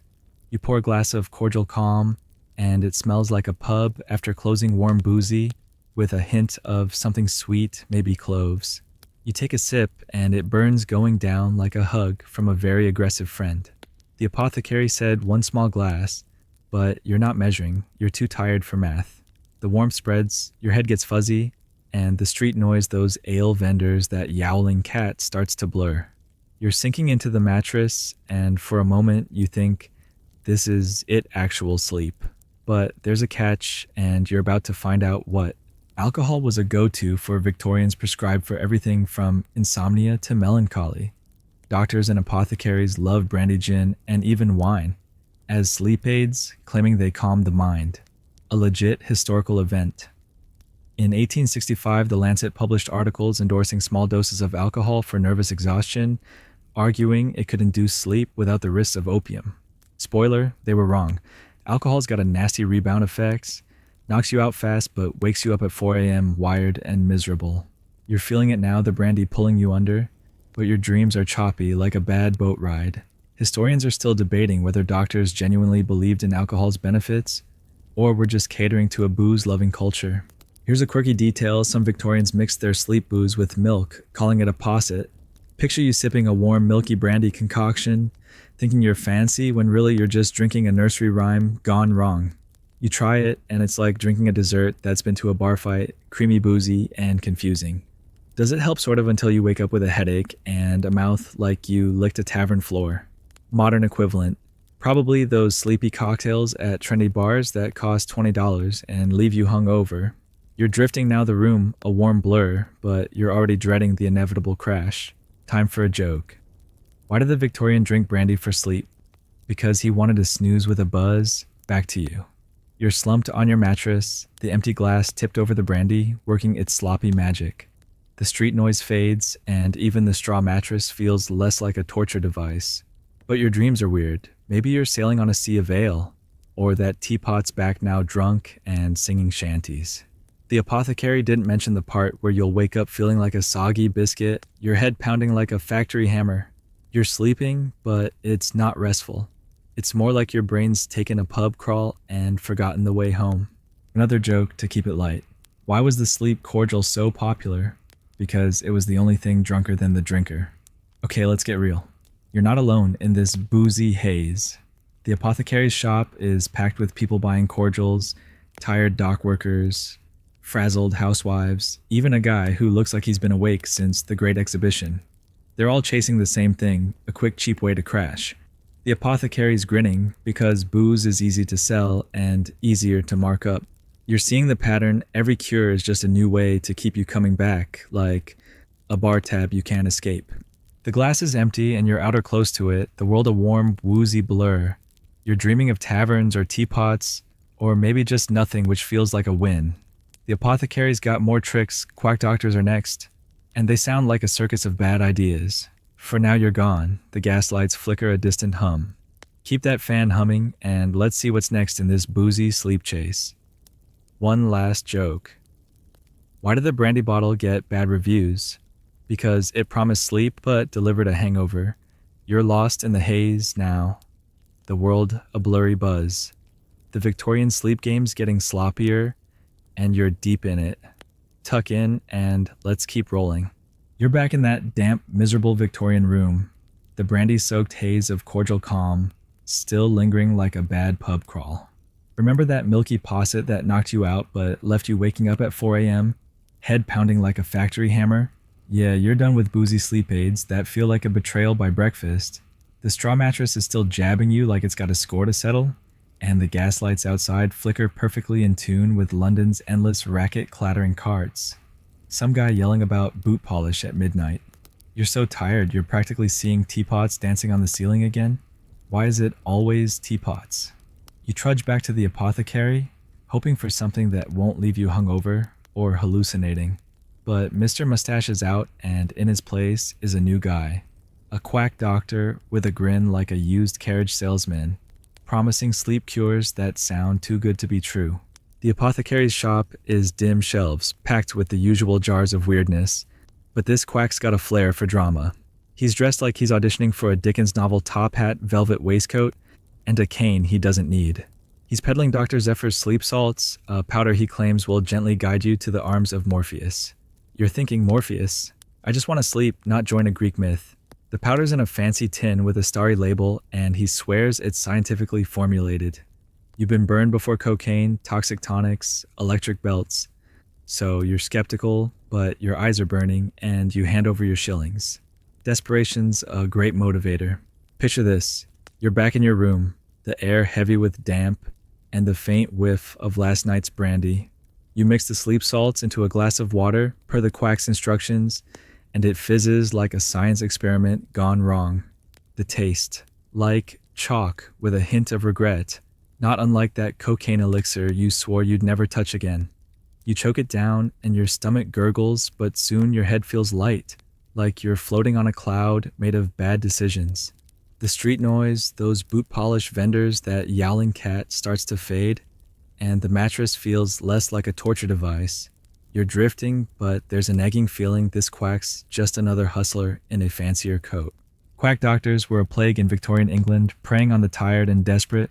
You pour a glass of cordial calm, and it smells like a pub after closing warm boozy, with a hint of something sweet, maybe cloves. You take a sip, and it burns going down like a hug from a very aggressive friend. The apothecary said 1 small glass, but you're not measuring, you're too tired for math. The warmth spreads, your head gets fuzzy, and the street noise, those ale vendors, that yowling cat starts to blur. You're sinking into the mattress, and for a moment you think, this is it, actual sleep. But there's a catch, and you're about to find out what. Alcohol was a go-to for Victorians prescribed for everything from insomnia to melancholy. Doctors and apothecaries loved brandy gin and even wine as sleep aids, claiming they calmed the mind. A legit historical event. In 1865, The Lancet published articles endorsing small doses of alcohol for nervous exhaustion, arguing it could induce sleep without the risks of opium. Spoiler, they were wrong. Alcohol's got a nasty rebound effect, knocks you out fast but wakes you up at 4 a.m. wired and miserable. You're feeling it now, the brandy pulling you under, but your dreams are choppy like a bad boat ride. Historians are still debating whether doctors genuinely believed in alcohol's benefits or were just catering to a booze-loving culture. Here's a quirky detail, some Victorians mixed their sleep booze with milk, calling it a posset. Picture you sipping a warm milky brandy concoction, thinking you're fancy when really you're just drinking a nursery rhyme gone wrong. You try it, and it's like drinking a dessert that's been to a bar fight, creamy boozy, and confusing. Does it help sort of until you wake up with a headache and a mouth like you licked a tavern floor? Modern equivalent. Probably those sleepy cocktails at trendy bars that cost $20 and leave you hungover. You're drifting now the room, a warm blur, but you're already dreading the inevitable crash. Time for a joke. Why did the Victorian drink brandy for sleep? Because he wanted to snooze with a buzz? Back to you. You're slumped on your mattress, the empty glass tipped over the brandy, working its sloppy magic. The street noise fades, and even the straw mattress feels less like a torture device. But your dreams are weird. Maybe you're sailing on a sea of ale, or that teapot's back now drunk and singing shanties. The apothecary didn't mention the part where you'll wake up feeling like a soggy biscuit, your head pounding like a factory hammer. You're sleeping, but it's not restful. It's more like your brain's taken a pub crawl and forgotten the way home. Another joke to keep it light. Why was the sleep cordial so popular? Because it was the only thing drunker than the drinker. Okay, let's get real. You're not alone in this boozy haze. The apothecary's shop is packed with people buying cordials, tired dock workers, frazzled housewives, even a guy who looks like he's been awake since the Great Exhibition. They're all chasing the same thing, a quick, cheap way to crash. The apothecary's grinning because booze is easy to sell and easier to mark up. You're seeing the pattern, every cure is just a new way to keep you coming back, like a bar tab you can't escape. The glass is empty and you're out or close to it, the world a warm, woozy blur. You're dreaming of taverns or teapots, or maybe just nothing, which feels like a win. The apothecary's got more tricks, quack doctors are next, and they sound like a circus of bad ideas. For now you're gone, the gaslights flicker a distant hum. Keep that fan humming, and let's see what's next in this boozy sleep chase. One last joke. Why did the brandy bottle get bad reviews? Because it promised sleep but delivered a hangover. You're lost in the haze now, the world a blurry buzz. The Victorian sleep game's getting sloppier, and you're deep in it. Tuck in, and let's keep rolling. You're back in that damp, miserable Victorian room, the brandy-soaked haze of cordial calm, still lingering like a bad pub crawl. Remember that milky posset that knocked you out but left you waking up at 4 a.m., head pounding like a factory hammer? Yeah, you're done with boozy sleep aids that feel like a betrayal by breakfast. The straw mattress is still jabbing you like it's got a score to settle, and the gas lights outside flicker perfectly in tune with London's endless racket-clattering carts. Some guy yelling about boot polish at midnight. You're so tired you're practically seeing teapots dancing on the ceiling again. Why is it always teapots? You trudge back to the apothecary, hoping for something that won't leave you hungover or hallucinating. But Mr. Mustache is out, and in his place is a new guy. A quack doctor with a grin like a used carriage salesman, promising sleep cures that sound too good to be true. The apothecary's shop is dim shelves, packed with the usual jars of weirdness, but this quack's got a flair for drama. He's dressed like he's auditioning for a Dickens novel top hat, velvet waistcoat, and a cane he doesn't need. He's peddling Dr. Zephyr's sleep salts, a powder he claims will gently guide you to the arms of Morpheus. You're thinking, Morpheus? I just want to sleep, not join a Greek myth. The powder's in a fancy tin with a starry label, and he swears it's scientifically formulated. You've been burned before cocaine, toxic tonics, electric belts. So you're skeptical, but your eyes are burning, and you hand over your shillings. Desperation's a great motivator. Picture this. You're back in your room, the air heavy with damp, and the faint whiff of last night's brandy. You mix the sleep salts into a glass of water, per the quack's instructions, and it fizzes like a science experiment gone wrong. The taste, like chalk with a hint of regret, not unlike that cocaine elixir you swore you'd never touch again. You choke it down and your stomach gurgles, but soon your head feels light, like you're floating on a cloud made of bad decisions. The street noise, those boot polish vendors, that yowling cat starts to fade, and the mattress feels less like a torture device. You're drifting, but there's a nagging feeling this quack's just another hustler in a fancier coat. Quack doctors were a plague in Victorian England, preying on the tired and desperate,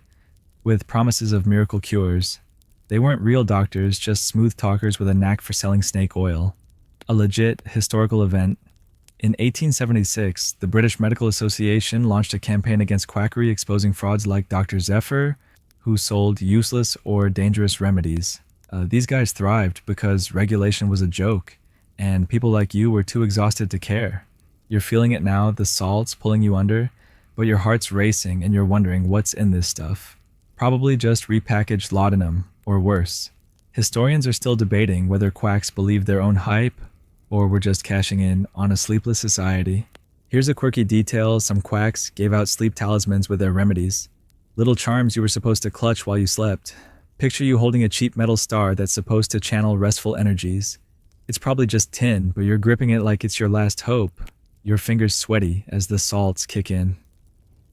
with promises of miracle cures. They weren't real doctors, just smooth talkers with a knack for selling snake oil. A legit historical event. In 1876, the British Medical Association launched a campaign against quackery, exposing frauds like Dr. Zephyr, who sold useless or dangerous remedies. These guys thrived because regulation was a joke, and people like you were too exhausted to care. You're feeling it now, the salt's pulling you under, but your heart's racing and you're wondering what's in this stuff. Probably just repackaged laudanum, or worse. Historians are still debating whether quacks believe their own hype, or were just cashing in on a sleepless society. Here's a quirky detail: some quacks gave out sleep talismans with their remedies. Little charms you were supposed to clutch while you slept. Picture you holding a cheap metal star that's supposed to channel restful energies. It's probably just tin, but you're gripping it like it's your last hope. Your fingers sweaty as the salts kick in.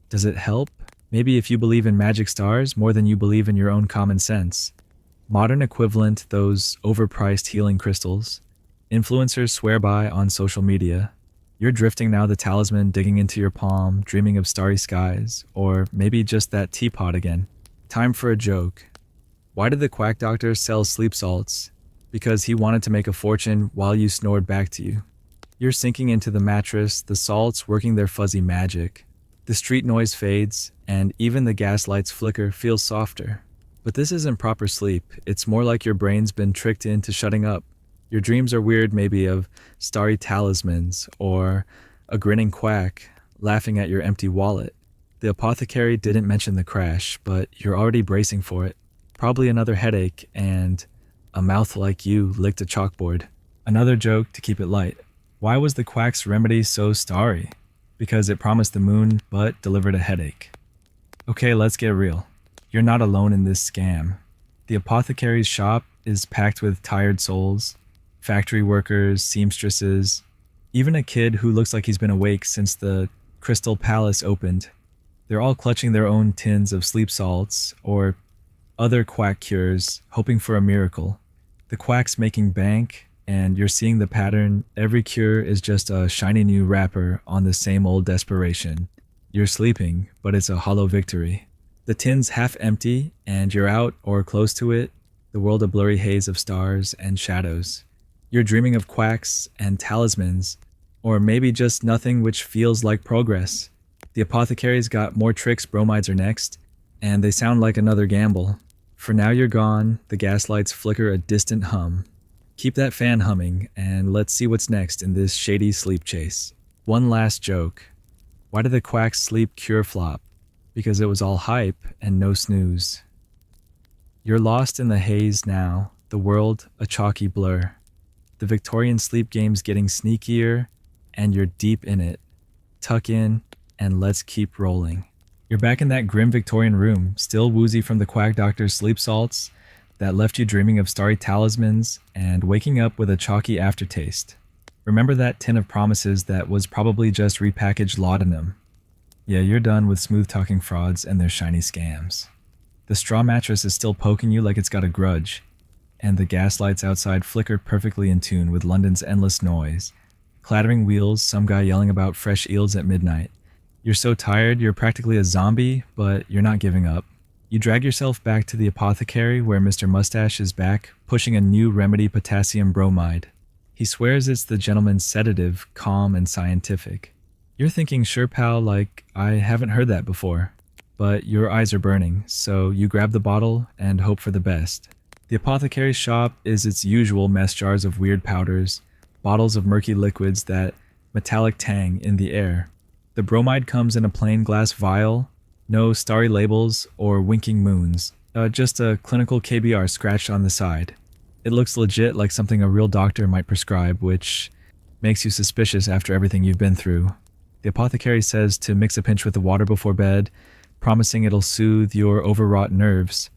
Does it help? Maybe if you believe in magic stars more than you believe in your own common sense. Modern equivalent, those overpriced healing crystals. Influencers swear by on social media. You're drifting now, the talisman digging into your palm, dreaming of starry skies, or maybe just that teapot again. Time for a joke. Why did the quack doctor sell sleep salts? Because he wanted to make a fortune while you snored back to you. You're sinking into the mattress, the salts working their fuzzy magic. The street noise fades, and even the gas lights flicker feels softer. But this isn't proper sleep. It's more like your brain's been tricked into shutting up. Your dreams are weird, maybe of starry talismans or a grinning quack laughing at your empty wallet. The apothecary didn't mention the crash, but you're already bracing for it. Probably another headache, and a mouth like you licked a chalkboard. Another joke to keep it light. Why was the quack's remedy so starry? Because it promised the moon, but delivered a headache. Okay, let's get real. You're not alone in this scam. The apothecary's shop is packed with tired souls, factory workers, seamstresses, even a kid who looks like he's been awake since the Crystal Palace opened. They're all clutching their own tins of sleep salts or other quack cures, hoping for a miracle. The quack's making bank, and you're seeing the pattern. Every cure is just a shiny new wrapper on the same old desperation. You're sleeping, but it's a hollow victory. The tin's half empty, and you're out or close to it, the world a blurry haze of stars and shadows. You're dreaming of quacks and talismans, or maybe just nothing which feels like progress. The apothecaries got more tricks bromides are next, and they sound like another gamble. For now you're gone, the gaslights flicker a distant hum. Keep that fan humming, and let's see what's next in this shady sleep chase. One last joke. Why did the quacks sleep cure flop? Because it was all hype and no snooze. You're lost in the haze now, the world a chalky blur. The Victorian sleep game's getting sneakier, and you're deep in it. Tuck in, and let's keep rolling. You're back in that grim Victorian room, still woozy from the quack doctor's sleep salts that left you dreaming of starry talismans and waking up with a chalky aftertaste. Remember that tin of promises that was probably just repackaged laudanum? Yeah, you're done with smooth-talking frauds and their shiny scams. The straw mattress is still poking you like it's got a grudge, and the gas lights outside flicker perfectly in tune with London's endless noise. Clattering wheels, some guy yelling about fresh eels at midnight. You're so tired, you're practically a zombie, but you're not giving up. You drag yourself back to the apothecary where Mr. Mustache is back, pushing a new remedy potassium bromide. He swears it's the gentleman's sedative, calm and scientific. You're thinking, sure pal, like, I haven't heard that before. But your eyes are burning, so you grab the bottle and hope for the best. The apothecary's shop is its usual mess jars of weird powders, bottles of murky liquids that metallic tang in the air. The bromide comes in a plain glass vial, no starry labels or winking moons, just a clinical KBR scratched on the side. It looks legit, like something a real doctor might prescribe, which makes you suspicious after everything you've been through. The apothecary says to mix a pinch with the water before bed, promising it'll soothe your overwrought nerves.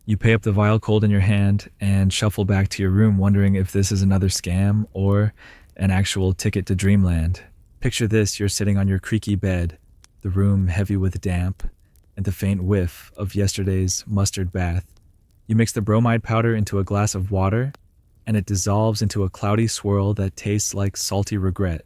You pay up the vial cold in your hand and shuffle back to your room wondering if this is another scam or an actual ticket to dreamland. Picture this, you're sitting on your creaky bed, the room heavy with damp, and the faint whiff of yesterday's mustard bath. You mix the bromide powder into a glass of water, and it dissolves into a cloudy swirl that tastes like salty regret.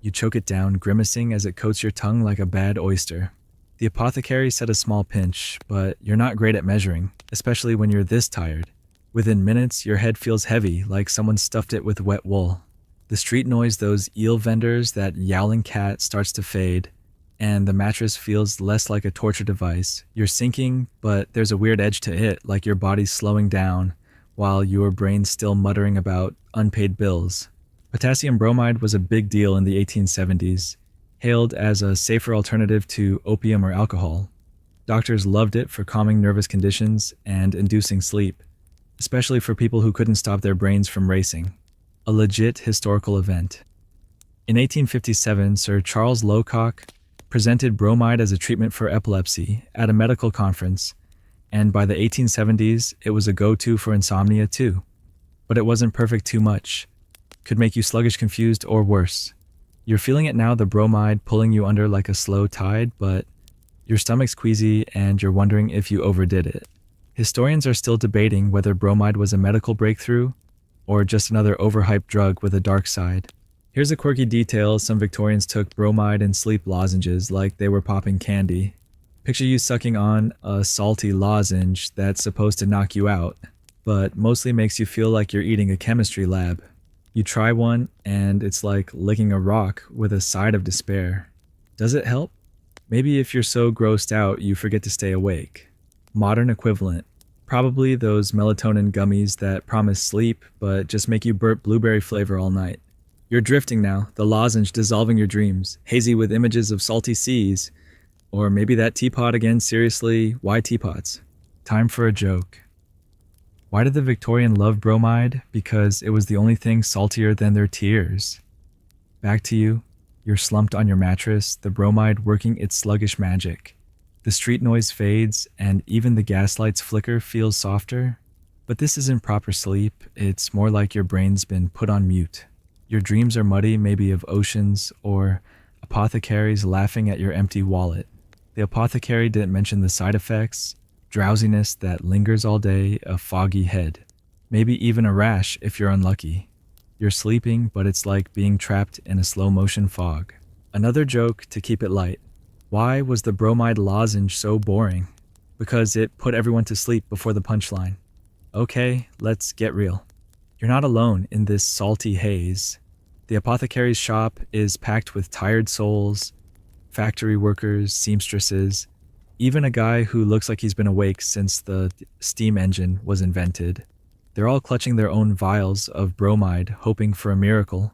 You choke it down, grimacing as it coats your tongue like a bad oyster. The apothecary said a small pinch, but you're not great at measuring, especially when you're this tired. Within minutes, your head feels heavy, like someone stuffed it with wet wool. The street noise, those eel vendors, that yowling cat starts to fade, and the mattress feels less like a torture device. You're sinking, but there's a weird edge to it, like your body's slowing down, while your brain's still muttering about unpaid bills. Potassium bromide was a big deal in the 1870s, hailed as a safer alternative to opium or alcohol. Doctors loved it for calming nervous conditions and inducing sleep, especially for people who couldn't stop their brains from racing. A legit historical event. In 1857, Sir Charles Locock presented bromide as a treatment for epilepsy at a medical conference, and by the 1870s, it was a go-to for insomnia too. But it wasn't perfect too much. Could make you sluggish, confused, or worse. You're feeling it now, the bromide pulling you under like a slow tide, but your stomach's queasy and you're wondering if you overdid it. Historians are still debating whether bromide was a medical breakthrough or just another overhyped drug with a dark side. Here's a quirky detail: some Victorians took bromide in sleep lozenges like they were popping candy. Picture you sucking on a salty lozenge that's supposed to knock you out, but mostly makes you feel like you're eating a chemistry lab. You try one, and it's like licking a rock with a side of despair. Does it help? Maybe if you're so grossed out, you forget to stay awake. Modern equivalent. Probably those melatonin gummies that promise sleep, but just make you burp blueberry flavor all night. You're drifting now, the lozenge dissolving your dreams, hazy with images of salty seas. Or maybe that teapot again, seriously, why teapots? Time for a joke. Why did the Victorian love bromide? Because it was the only thing saltier than their tears. Back to you. You're slumped on your mattress, the bromide working its sluggish magic. The street noise fades, and even the gaslights flicker feels softer. But this isn't proper sleep, it's more like your brain's been put on mute. Your dreams are muddy, maybe of oceans, or apothecaries laughing at your empty wallet. The apothecary didn't mention the side effects: drowsiness that lingers all day, a foggy head. Maybe even a rash if you're unlucky. You're sleeping, but it's like being trapped in a slow-motion fog. Another joke to keep it light. Why was the bromide lozenge so boring? Because it put everyone to sleep before the punchline. Okay, let's get real. You're not alone in this salty haze. The apothecary's shop is packed with tired souls, factory workers, seamstresses, even a guy who looks like he's been awake since the steam engine was invented. They're all clutching their own vials of bromide, hoping for a miracle.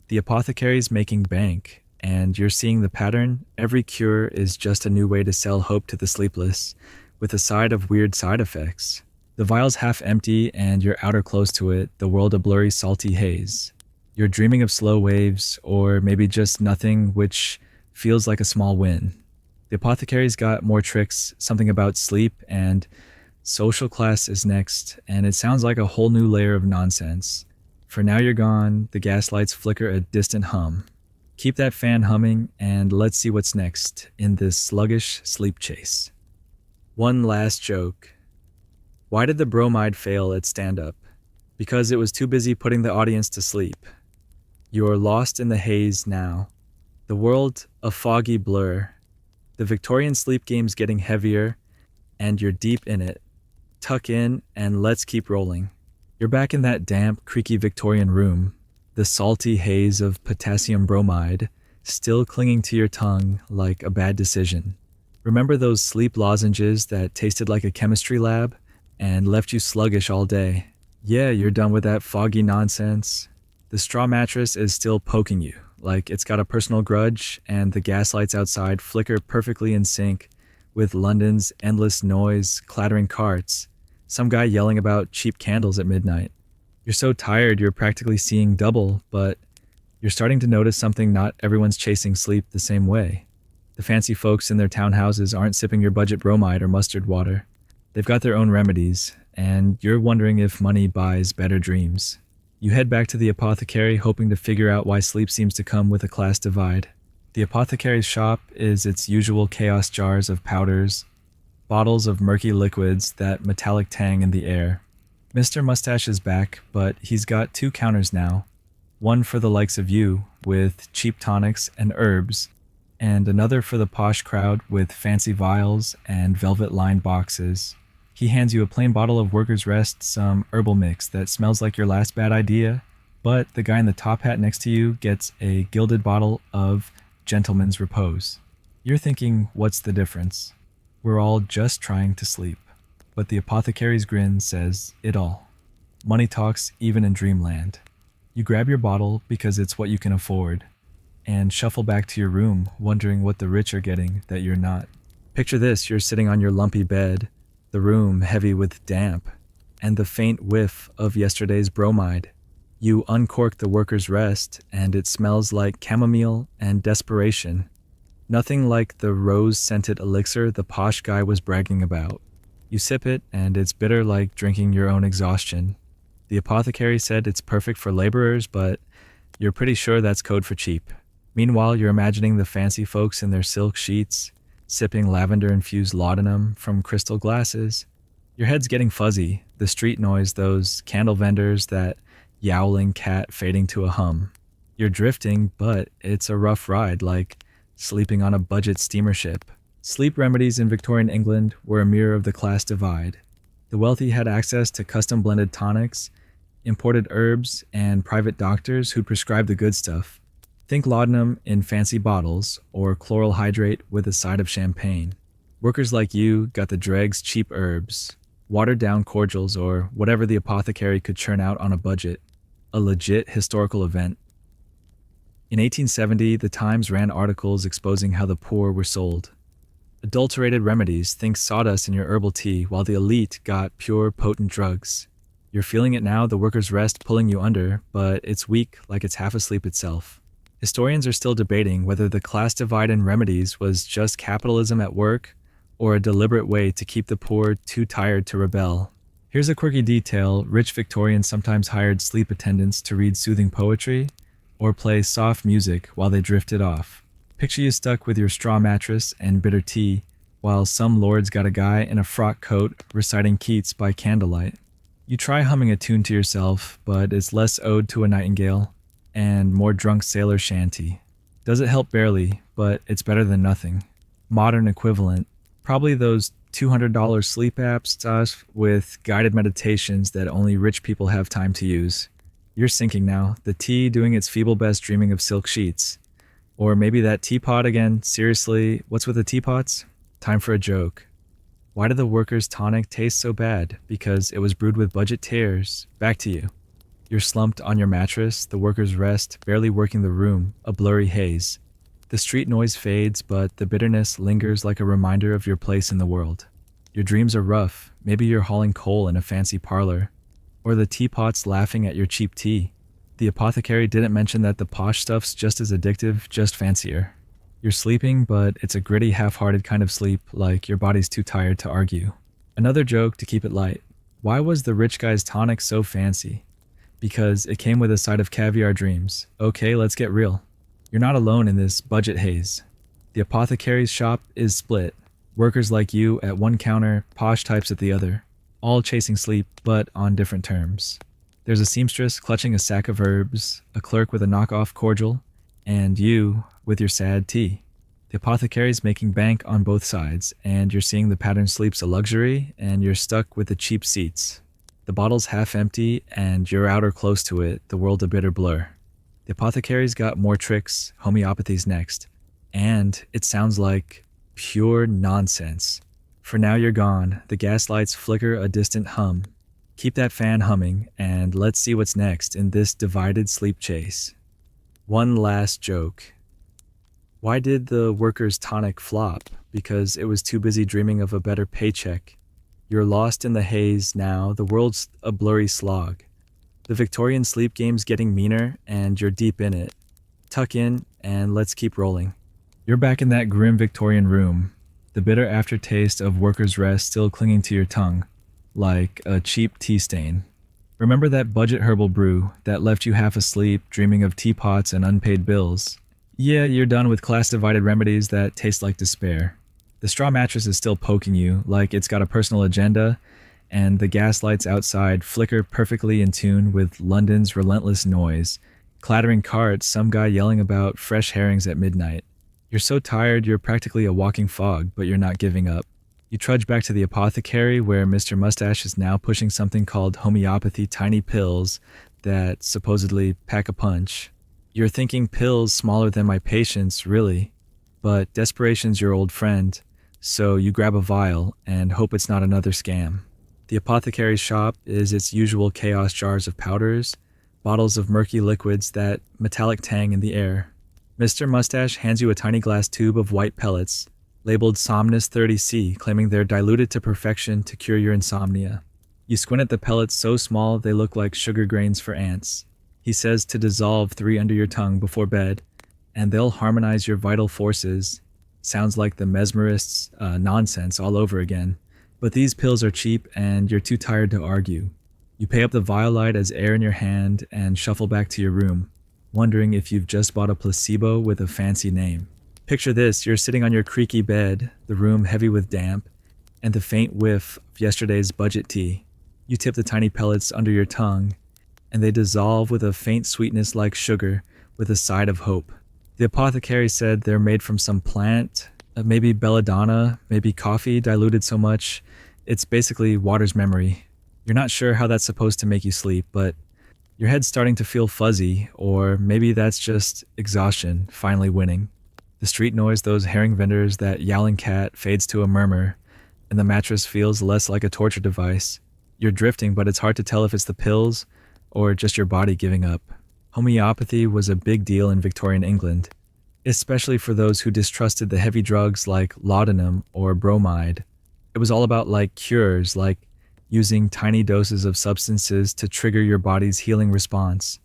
The apothecary's making bank, and you're seeing the pattern. Every cure is just a new way to sell hope to the sleepless, with a side of weird side effects. The vial's half empty, and you're outer close to it, the world a blurry, salty haze. You're dreaming of slow waves, or maybe just nothing, which feels like a small win. The apothecary's got more tricks, something about sleep, and social class is next, and it sounds like a whole new layer of nonsense. For now you're gone, the gaslights flicker a distant hum. Keep that fan humming, and let's see what's next in this sluggish sleep chase. One last joke. Why did the bromide fail at stand-up? Because it was too busy putting the audience to sleep. You're lost in the haze now. The world a foggy blur. The Victorian sleep game's getting heavier, and you're deep in it. Tuck in, and let's keep rolling. You're back in that damp, creaky Victorian room, the salty haze of potassium bromide still clinging to your tongue like a bad decision. Remember those sleep lozenges that tasted like a chemistry lab and left you sluggish all day? Yeah, you're done with that foggy nonsense. The straw mattress is still poking you, like it's got a personal grudge, and the gaslights outside flicker perfectly in sync with London's endless noise, clattering carts, some guy yelling about cheap candles at midnight. You're so tired you're practically seeing double, but you're starting to notice something. Not everyone's chasing sleep the same way. The fancy folks in their townhouses aren't sipping your budget bromide or mustard water. They've got their own remedies, and you're wondering if money buys better dreams. You head back to the apothecary, hoping to figure out why sleep seems to come with a class divide. The apothecary's shop is its usual chaos jars of powders, bottles of murky liquids, that metallic tang in the air. Mr. Mustache is back, but he's got 2 counters now. One for the likes of you, with cheap tonics and herbs, and another for the posh crowd with fancy vials and velvet-lined boxes. He hands you a plain bottle of Workers' Rest, some herbal mix that smells like your last bad idea, but the guy in the top hat next to you gets a gilded bottle of Gentleman's Repose. You're thinking, what's the difference? We're all just trying to sleep. But the apothecary's grin says it all. Money talks even in dreamland. You grab your bottle because it's what you can afford, and shuffle back to your room, wondering what the rich are getting that you're not. Picture this, you're sitting on your lumpy bed, the room heavy with damp, and the faint whiff of yesterday's bromide. You uncork the Workers' Rest, and it smells like chamomile and desperation. Nothing like the rose-scented elixir the posh guy was bragging about. You sip it, and it's bitter like drinking your own exhaustion. The apothecary said it's perfect for laborers, but you're pretty sure that's code for cheap. Meanwhile, you're imagining the fancy folks in their silk sheets, sipping lavender-infused laudanum from crystal glasses. Your head's getting fuzzy, the street noise, those candle vendors, that yowling cat fading to a hum. You're drifting, but it's a rough ride, like sleeping on a budget steamer ship. Sleep remedies in Victorian England were a mirror of the class divide. The wealthy had access to custom-blended tonics, imported herbs, and private doctors who prescribed the good stuff. Think laudanum in fancy bottles, or chloral hydrate with a side of champagne. Workers like you got the dregs cheap herbs, watered-down cordials, or whatever the apothecary could churn out on a budget. A legit historical event. In 1870, the Times ran articles exposing how the poor were sold. Adulterated remedies, think sawdust in your herbal tea, while the elite got pure, potent drugs. You're feeling it now, the Workers' Rest pulling you under, but it's weak like it's half asleep itself. Historians are still debating whether the class divide in remedies was just capitalism at work or a deliberate way to keep the poor too tired to rebel. Here's a quirky detail: rich Victorians sometimes hired sleep attendants to read soothing poetry or play soft music while they drifted off. Picture you stuck with your straw mattress and bitter tea, while some lords got a guy in a frock coat reciting Keats by candlelight. You try humming a tune to yourself, but it's less ode to a nightingale and more drunk sailor shanty. Does it help? Barely, but it's better than nothing. Modern equivalent. Probably those $200 sleep app stuff with guided meditations that only rich people have time to use. You're sinking now, the tea doing its feeble best dreaming of silk sheets. Or maybe that teapot again. Seriously, what's with the teapots? Time for a joke. Why did the workers' tonic taste so bad? Because it was brewed with budget tears. Back to you. You're slumped on your mattress, the workers rest, barely working the room, a blurry haze. The street noise fades, but the bitterness lingers like a reminder of your place in the world. Your dreams are rough. Maybe you're hauling coal in a fancy parlor. Or the teapot's laughing at your cheap tea. The apothecary didn't mention that the posh stuff's just as addictive, just fancier. You're sleeping, but it's a gritty, half-hearted kind of sleep, like your body's too tired to argue. Another joke to keep it light. Why was the rich guy's tonic so fancy? Because it came with a side of caviar dreams. Okay, let's get real. You're not alone in this budget haze. The apothecary's shop is split. Workers like you at one counter, posh types at the other. All chasing sleep, but on different terms. There's a seamstress clutching a sack of herbs, a clerk with a knockoff cordial, and you with your sad tea. The apothecary's making bank on both sides, and you're seeing the pattern sleep's a luxury, and you're stuck with the cheap seats. The bottle's half empty, and you're out or close to it, the world a bitter blur. The apothecary's got more tricks, homeopathy's next. And it sounds like pure nonsense. For now you're gone, the gaslights flicker a distant hum. Keep that fan humming, and let's see what's next in this divided sleep chase. One last joke. Why did the workers' tonic flop? Because it was too busy dreaming of a better paycheck. You're lost in the haze now, the world's a blurry slog. The Victorian sleep game's getting meaner, and you're deep in it. Tuck in, and let's keep rolling. You're back in that grim Victorian room, the bitter aftertaste of workers' rest still clinging to your tongue, like a cheap tea stain. Remember that budget herbal brew that left you half asleep, dreaming of teapots and unpaid bills? Yeah, you're done with class-divided remedies that taste like despair. The straw mattress is still poking you, like it's got a personal agenda, and the gas lights outside flicker perfectly in tune with London's relentless noise. Clattering carts, some guy yelling about fresh herrings at midnight. You're so tired you're practically a walking fog, but you're not giving up. You trudge back to the apothecary where Mr. Mustache is now pushing something called homeopathy tiny pills that supposedly pack a punch. You're thinking pills smaller than my patience, really. But desperation's your old friend, so you grab a vial and hope it's not another scam. The apothecary's shop is its usual chaos jars of powders, bottles of murky liquids that metallic tang in the air. Mr. Mustache hands you a tiny glass tube of white pellets, labeled Somnus 30C, claiming they're diluted to perfection to cure your insomnia. You squint at the pellets so small they look like sugar grains for ants. He says to dissolve 3 under your tongue before bed, and they'll harmonize your vital forces. Sounds like the mesmerist's nonsense all over again. But these pills are cheap and you're too tired to argue. You pay up the vial light as air in your hand and shuffle back to your room, wondering if you've just bought a placebo with a fancy name. Picture this, you're sitting on your creaky bed, the room heavy with damp, and the faint whiff of yesterday's budget tea. You tip the tiny pellets under your tongue, and they dissolve with a faint sweetness like sugar with a side of hope. The apothecary said they're made from some plant, maybe belladonna, maybe coffee diluted so much. It's basically water's memory. You're not sure how that's supposed to make you sleep, but your head's starting to feel fuzzy, or maybe that's just exhaustion finally winning. The street noise, those herring vendors, that yowling cat fades to a murmur, and the mattress feels less like a torture device. You're drifting, but it's hard to tell if it's the pills or just your body giving up. Homeopathy was a big deal in Victorian England, especially for those who distrusted the heavy drugs like laudanum or bromide. It was all about cures, like using tiny doses of substances to trigger your body's healing response.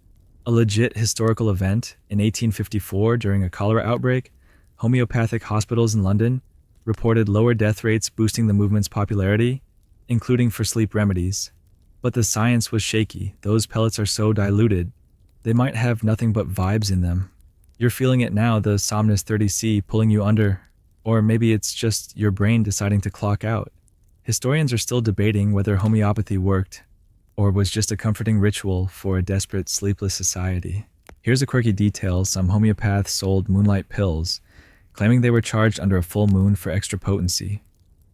A legit historical event, in 1854 during a cholera outbreak, homeopathic hospitals in London reported lower death rates boosting the movement's popularity, including for sleep remedies. But the science was shaky. Those pellets are so diluted, they might have nothing but vibes in them. You're feeling it now, the Somnus 30C pulling you under, or maybe it's just your brain deciding to clock out. Historians are still debating whether homeopathy worked, or was just a comforting ritual for a desperate, sleepless society. Here's a quirky detail: some homeopaths sold moonlight pills, claiming they were charged under a full moon for extra potency.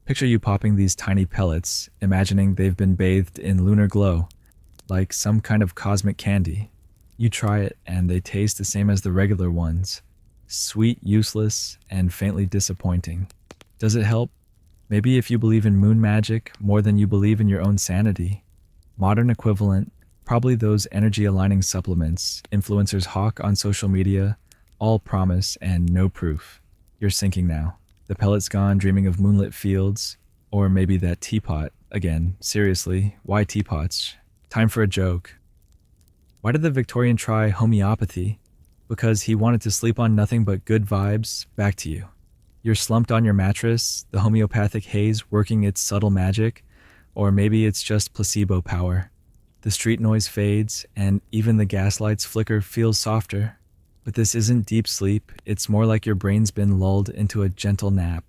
Picture you popping these tiny pellets, imagining they've been bathed in lunar glow, like some kind of cosmic candy. You try it, and they taste the same as the regular ones. Sweet, useless, and faintly disappointing. Does it help? Maybe if you believe in moon magic more than you believe in your own sanity. Modern equivalent, probably those energy aligning supplements influencers hawk on social media, all promise and no proof. You're sinking now. The pellet's gone, dreaming of moonlit fields, or maybe that teapot. Again, seriously, why teapots? Time for a joke. Why did the Victorian try homeopathy? Because he wanted to sleep on nothing but good vibes. Back to you. You're slumped on your mattress, the homeopathic haze working its subtle magic, or maybe it's just placebo power. The street noise fades, and even the gaslights flicker feels softer. But this isn't deep sleep, it's more like your brain's been lulled into a gentle nap.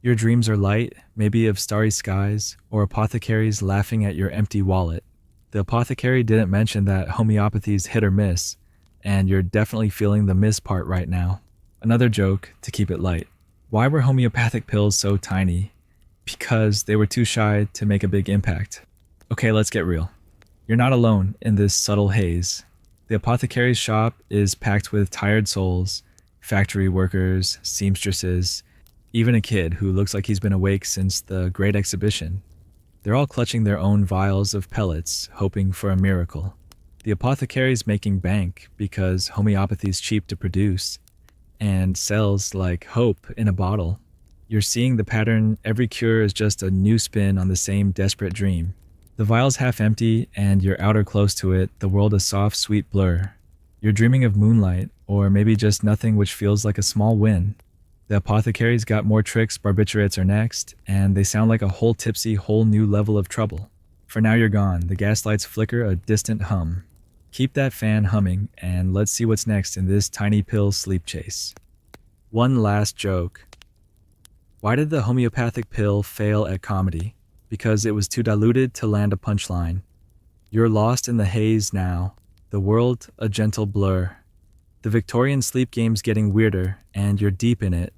Your dreams are light, maybe of starry skies, or apothecaries laughing at your empty wallet. The apothecary didn't mention that homeopathy's hit or miss, and you're definitely feeling the miss part right now. Another joke to keep it light. Why were homeopathic pills so tiny? Because they were too shy to make a big impact. Okay, let's get real. You're not alone in this subtle haze. The apothecary's shop is packed with tired souls, factory workers, seamstresses, even a kid who looks like he's been awake since the Great Exhibition. They're all clutching their own vials of pellets, hoping for a miracle. The apothecary's making bank because homeopathy's cheap to produce and sells like hope in a bottle. You're seeing the pattern. Every cure is just a new spin on the same desperate dream. The vial's half empty and you're outer close to it, the world a soft, sweet blur. You're dreaming of moonlight, or maybe just nothing, which feels like a small win. The apothecary's got more tricks, barbiturates are next, and they sound like a whole tipsy, whole new level of trouble. For now you're gone, the gaslights flicker a distant hum. Keep that fan humming, and let's see what's next in this tiny pill sleep chase. One last joke. Why did the homeopathic pill fail at comedy? Because it was too diluted to land a punchline. You're lost in the haze now, the world a gentle blur. The Victorian sleep game's getting weirder, and you're deep in it.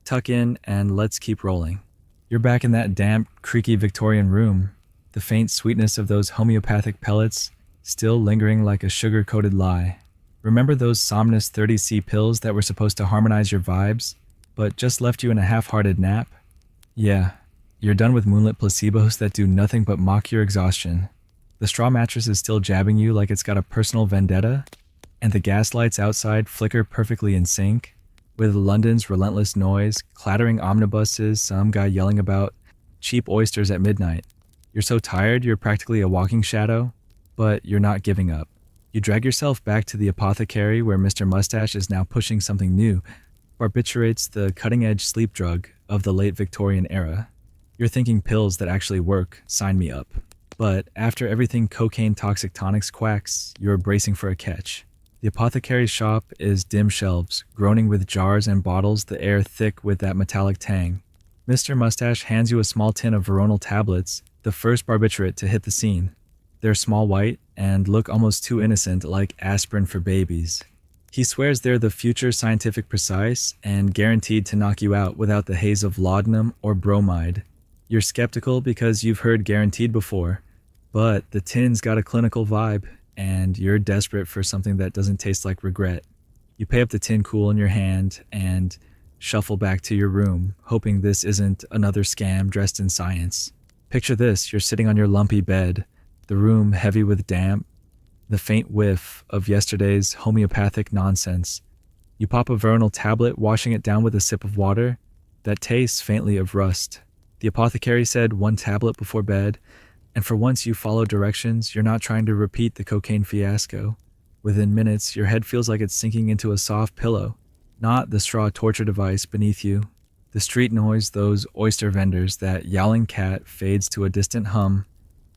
Tuck in and let's keep rolling. You're back in that damp, creaky Victorian room, the faint sweetness of those homeopathic pellets still lingering like a sugar-coated lie. Remember those Somnus 30C pills that were supposed to harmonize your vibes, but just left you in a half-hearted nap? Yeah, you're done with moonlit placebos that do nothing but mock your exhaustion. The straw mattress is still jabbing you like it's got a personal vendetta, and the gaslights outside flicker perfectly in sync, with London's relentless noise, clattering omnibuses, some guy yelling about cheap oysters at midnight. You're so tired you're practically a walking shadow, but you're not giving up. You drag yourself back to the apothecary where Mr. Mustache is now pushing something new, barbiturates, the cutting-edge sleep drug of the late Victorian era. You're thinking pills that actually work, sign me up. But after everything cocaine toxic tonics quacks, you're bracing for a catch. The apothecary's shop is dim shelves, groaning with jars and bottles, the air thick with that metallic tang. Mr. Mustache hands you a small tin of veronal tablets, the first barbiturate to hit the scene. They're small white and look almost too innocent, like aspirin for babies. He swears they're the future scientific precise and guaranteed to knock you out without the haze of laudanum or bromide. You're skeptical because you've heard guaranteed before, but the tin's got a clinical vibe, and you're desperate for something that doesn't taste like regret. You pay up the tin cool in your hand and shuffle back to your room, hoping this isn't another scam dressed in science. Picture this, you're sitting on your lumpy bed, the room heavy with damp, the faint whiff of yesterday's homeopathic nonsense. You pop a veronal tablet, washing it down with a sip of water that tastes faintly of rust. The apothecary said 1 tablet before bed, and for once you follow directions, you're not trying to repeat the cocaine fiasco. Within minutes, your head feels like it's sinking into a soft pillow, not the straw torture device beneath you. The street noise, those oyster vendors, that yowling cat fades to a distant hum,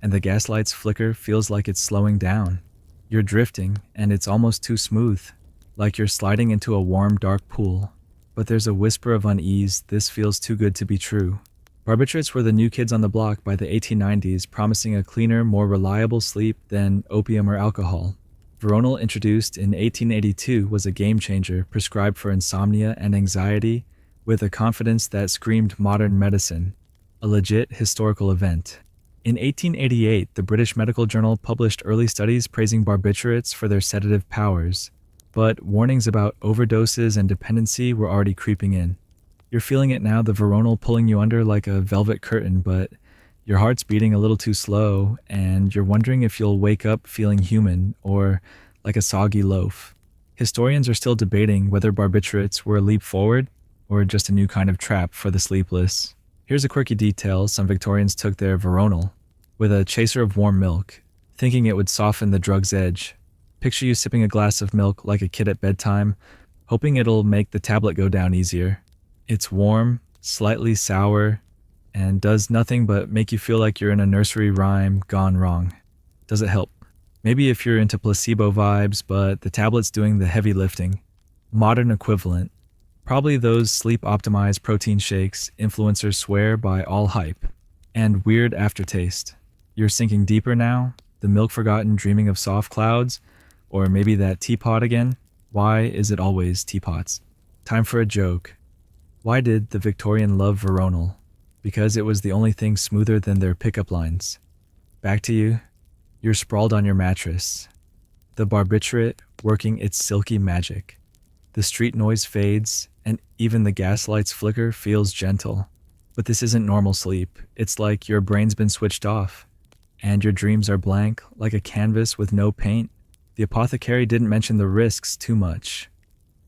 and the gaslight's flicker feels like it's slowing down. You're drifting, and it's almost too smooth, like you're sliding into a warm, dark pool. But there's a whisper of unease, this feels too good to be true. Barbiturates were the new kids on the block by the 1890s, promising a cleaner, more reliable sleep than opium or alcohol. Veronal, introduced in 1882, was a game changer, prescribed for insomnia and anxiety, with a confidence that screamed modern medicine, a legit historical event. In 1888, the British Medical Journal published early studies praising barbiturates for their sedative powers, but warnings about overdoses and dependency were already creeping in. You're feeling it now, the veronal pulling you under like a velvet curtain, but your heart's beating a little too slow, and you're wondering if you'll wake up feeling human or like a soggy loaf. Historians are still debating whether barbiturates were a leap forward or just a new kind of trap for the sleepless. Here's a quirky detail: some Victorians took their veronal with a chaser of warm milk, thinking it would soften the drug's edge. Picture you sipping a glass of milk like a kid at bedtime, hoping it'll make the tablet go down easier. It's warm, slightly sour, and does nothing but make you feel like you're in a nursery rhyme gone wrong. Does it help? Maybe if you're into placebo vibes, but the tablet's doing the heavy lifting. Modern equivalent. Probably those sleep-optimized protein shakes influencers swear by all hype. And weird aftertaste. You're sinking deeper now, the milk forgotten dreaming of soft clouds, or maybe that teapot again. Why is it always teapots? Time for a joke. Why did the Victorian love veronal? Because it was the only thing smoother than their pickup lines. Back to you. You're sprawled on your mattress. The barbiturate working its silky magic. The street noise fades, and even the gaslights flicker feels gentle. But this isn't normal sleep. It's like your brain's been switched off, and your dreams are blank, like a canvas with no paint. The apothecary didn't mention the risks too much.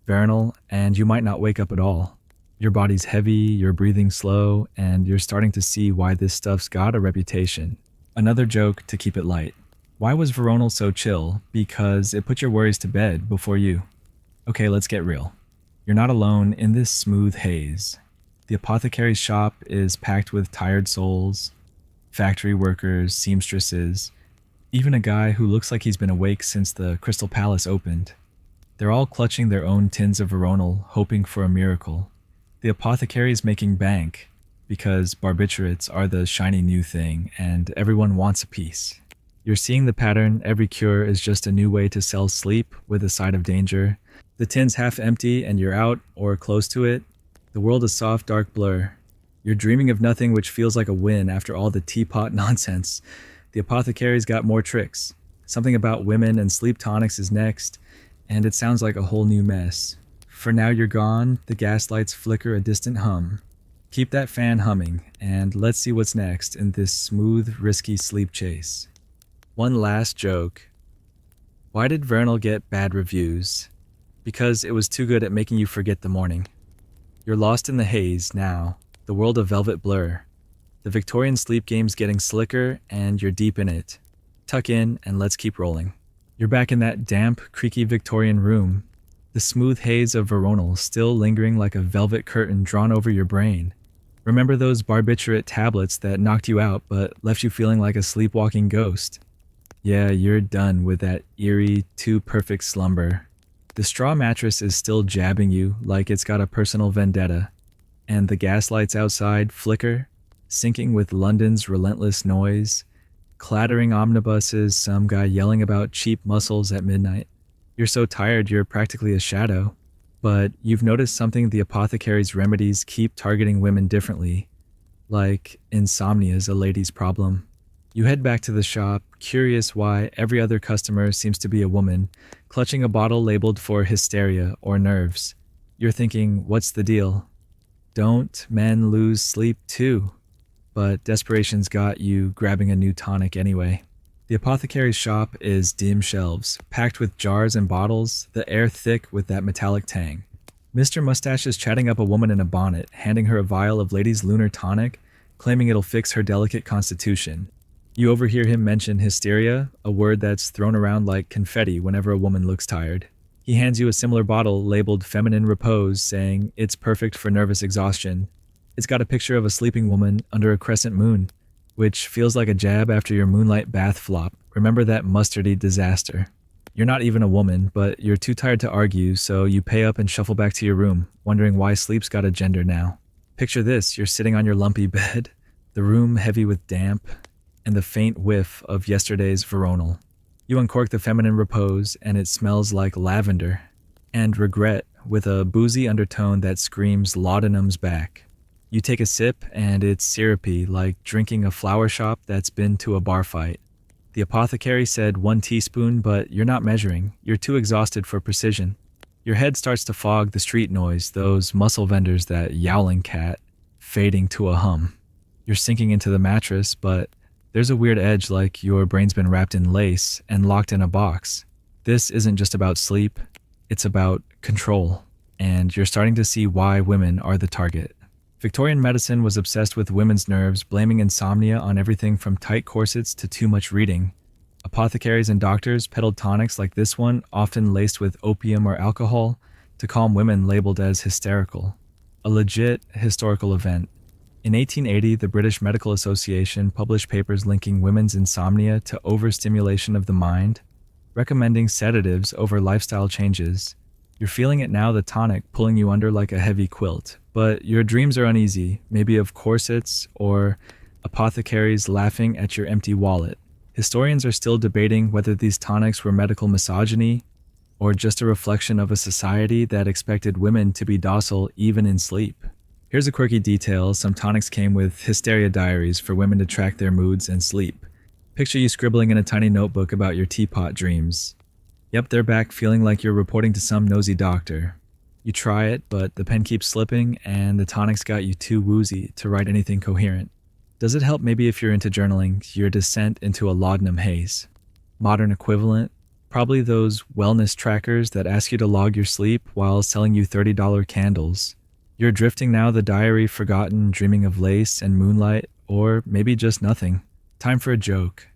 Veronal, and you might not wake up at all. Your body's heavy, you're breathing slow, and you're starting to see why this stuff's got a reputation. Another joke to keep it light. Why was veronal so chill? Because it put your worries to bed before you. Okay, let's get real. You're not alone in this smooth haze. The apothecary's shop is packed with tired souls, factory workers, seamstresses, even a guy who looks like he's been awake since the Crystal Palace opened. They're all clutching their own tins of veronal, hoping for a miracle. The apothecary's making bank because barbiturates are the shiny new thing and everyone wants a piece. You're seeing the pattern. Every cure is just a new way to sell sleep with a side of danger. The tin's half empty and you're out or close to it. The world is soft, dark blur. You're dreaming of nothing, which feels like a win after all the teapot nonsense. The apothecary's got more tricks. Something about women and sleep tonics is next, and it sounds like a whole new mess. For now you're gone, the gaslights flicker a distant hum. Keep that fan humming, and let's see what's next in this smooth, risky sleep chase. One last joke. Why did veronal get bad reviews? Because it was too good at making you forget the morning. You're lost in the haze now, the world of velvet blur. The Victorian sleep game's getting slicker, and you're deep in it. Tuck in, and let's keep rolling. You're back in that damp, creaky Victorian room. The smooth haze of veronal still lingering like a velvet curtain drawn over your brain. Remember those barbiturate tablets that knocked you out but left you feeling like a sleepwalking ghost? Yeah, you're done with that eerie, too perfect slumber. The straw mattress is still jabbing you like it's got a personal vendetta, and the gaslights outside flicker, syncing with London's relentless noise, clattering omnibuses, some guy yelling about cheap mussels at midnight. You're so tired you're practically a shadow, but you've noticed something: the apothecary's remedies keep targeting women differently, like insomnia's a lady's problem. You head back to the shop, curious why every other customer seems to be a woman, clutching a bottle labeled for hysteria or nerves. You're thinking, what's the deal? Don't men lose sleep too? But desperation's got you grabbing a new tonic anyway. The apothecary's shop is dim shelves, packed with jars and bottles, the air thick with that metallic tang. Mr. Mustache is chatting up a woman in a bonnet, handing her a vial of Lady's Lunar Tonic, claiming it'll fix her delicate constitution. You overhear him mention hysteria, a word that's thrown around like confetti whenever a woman looks tired. He hands you a similar bottle labeled Feminine Repose, saying it's perfect for nervous exhaustion. It's got a picture of a sleeping woman under a crescent moon, which feels like a jab after your moonlight bath flop. Remember that mustardy disaster. You're not even a woman, but you're too tired to argue, so you pay up and shuffle back to your room, wondering why sleep's got a gender now. Picture this: you're sitting on your lumpy bed, the room heavy with damp, and the faint whiff of yesterday's veronal. You uncork the Feminine Repose, and it smells like lavender and regret with a boozy undertone that screams laudanum's back. You take a sip, and it's syrupy, like drinking a flower shop that's been to a bar fight. The apothecary said 1 teaspoon, but you're not measuring. You're too exhausted for precision. Your head starts to fog the street noise, those muscle vendors, that yowling cat, fading to a hum. You're sinking into the mattress, but there's a weird edge, like your brain's been wrapped in lace and locked in a box. This isn't just about sleep, it's about control, and you're starting to see why women are the target. Victorian medicine was obsessed with women's nerves, blaming insomnia on everything from tight corsets to too much reading. Apothecaries and doctors peddled tonics like this one, often laced with opium or alcohol, to calm women labeled as hysterical. A legit historical event. In 1880, the British Medical Association published papers linking women's insomnia to overstimulation of the mind, recommending sedatives over lifestyle changes. You're feeling it now, the tonic pulling you under like a heavy quilt, but your dreams are uneasy, maybe of corsets or apothecaries laughing at your empty wallet. Historians are still debating whether these tonics were medical misogyny or just a reflection of a society that expected women to be docile even in sleep. Here's a quirky detail: some tonics came with hysteria diaries for women to track their moods and sleep. Picture you scribbling in a tiny notebook about your teapot dreams. Yep, they're back, feeling like you're reporting to some nosy doctor. You try it, but the pen keeps slipping, and the tonics got you too woozy to write anything coherent. Does it help maybe if you're into journaling, your descent into a laudanum haze? Modern equivalent? Probably those wellness trackers that ask you to log your sleep while selling you $30 candles. You're drifting now, the diary forgotten, dreaming of lace and moonlight, or maybe just nothing. Time for a joke.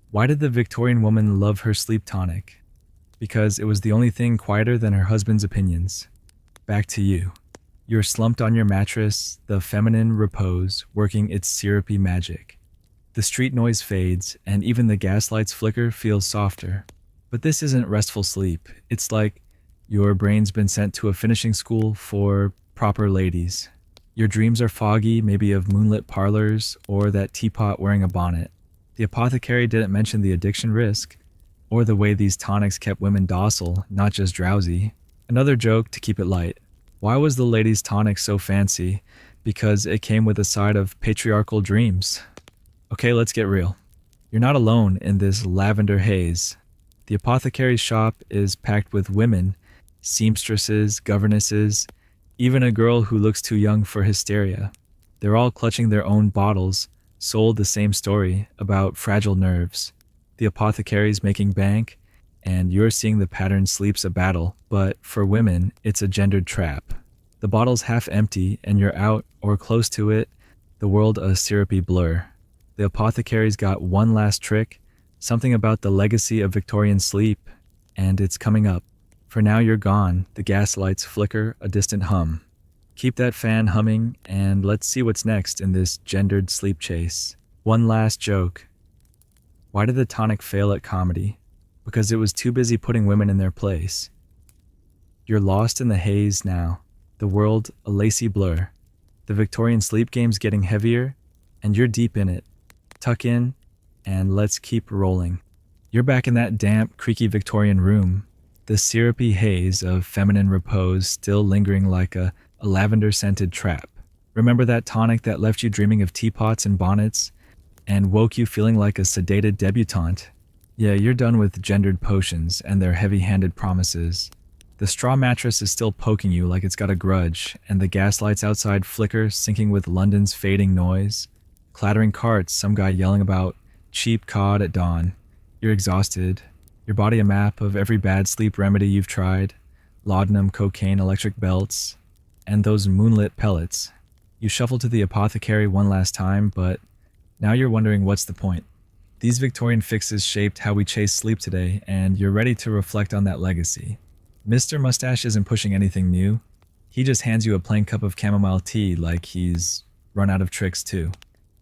Why did the Victorian woman love her sleep tonic? Because it was the only thing quieter than her husband's opinions. Back to you. You're slumped on your mattress, the feminine repose working its syrupy magic. The street noise fades, and even the gaslight's flicker feels softer. But this isn't restful sleep. It's like your brain's been sent to a finishing school for proper ladies. Your dreams are foggy, maybe of moonlit parlors or that teapot wearing a bonnet. The apothecary didn't mention the addiction risk, or the way these tonics kept women docile, not just drowsy. Another joke to keep it light. Why was the ladies' tonic so fancy? Because it came with a side of patriarchal dreams. Okay, let's get real. You're not alone in this lavender haze. The apothecary's shop is packed with women, seamstresses, governesses, even a girl who looks too young for hysteria. They're all clutching their own bottles, sold the same story about fragile nerves. The apothecary's making bank, and you're seeing the pattern sleep's a battle, but for women, it's a gendered trap. The bottle's half empty, and you're out or close to it, the world a syrupy blur. The apothecary's got one last trick, something about the legacy of Victorian sleep, and it's coming up. For now you're gone, the gas lights flicker, a distant hum. Keep that fan humming, and let's see what's next in this gendered sleep chase. One last joke. Why did the tonic fail at comedy? Because it was too busy putting women in their place. You're lost in the haze now, the world a lacy blur. The Victorian sleep game's getting heavier, and you're deep in it. Tuck in, and let's keep rolling. You're back in that damp, creaky Victorian room, the syrupy haze of feminine repose still lingering like a lavender-scented trap. Remember that tonic that left you dreaming of teapots and bonnets and woke you feeling like a sedated debutante? Yeah, you're done with gendered potions and their heavy-handed promises. The straw mattress is still poking you like it's got a grudge, and the gaslights outside flicker, syncing with London's fading noise. Clattering carts, some guy yelling about cheap cod at dawn. You're exhausted. Your body a map of every bad sleep remedy you've tried. Laudanum, cocaine, electric belts, and those moonlit pellets. You shuffle to the apothecary one last time, but now you're wondering what's the point. These Victorian fixes shaped how we chase sleep today, and you're ready to reflect on that legacy. Mr. Mustache isn't pushing anything new. He just hands you a plain cup of chamomile tea like he's run out of tricks too.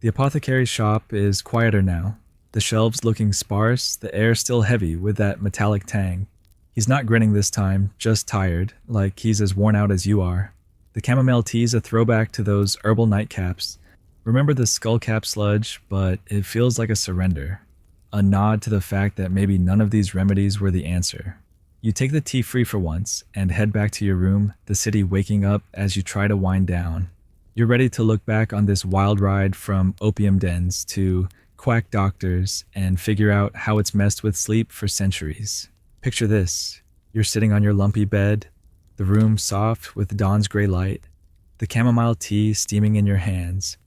The apothecary's shop is quieter now. The shelves looking sparse, the air still heavy with that metallic tang. He's not grinning this time, just tired, like he's as worn out as you are. The chamomile tea's a throwback to those herbal nightcaps. Remember the skullcap sludge, but it feels like a surrender. A nod to the fact that maybe none of these remedies were the answer. You take the tea free for once and head back to your room, the city waking up as you try to wind down. You're ready to look back on this wild ride from opium dens to quack doctors and figure out how it's messed with sleep for centuries. Picture this. You're sitting on your lumpy bed, the room soft with dawn's gray light, the chamomile tea steaming in your hands.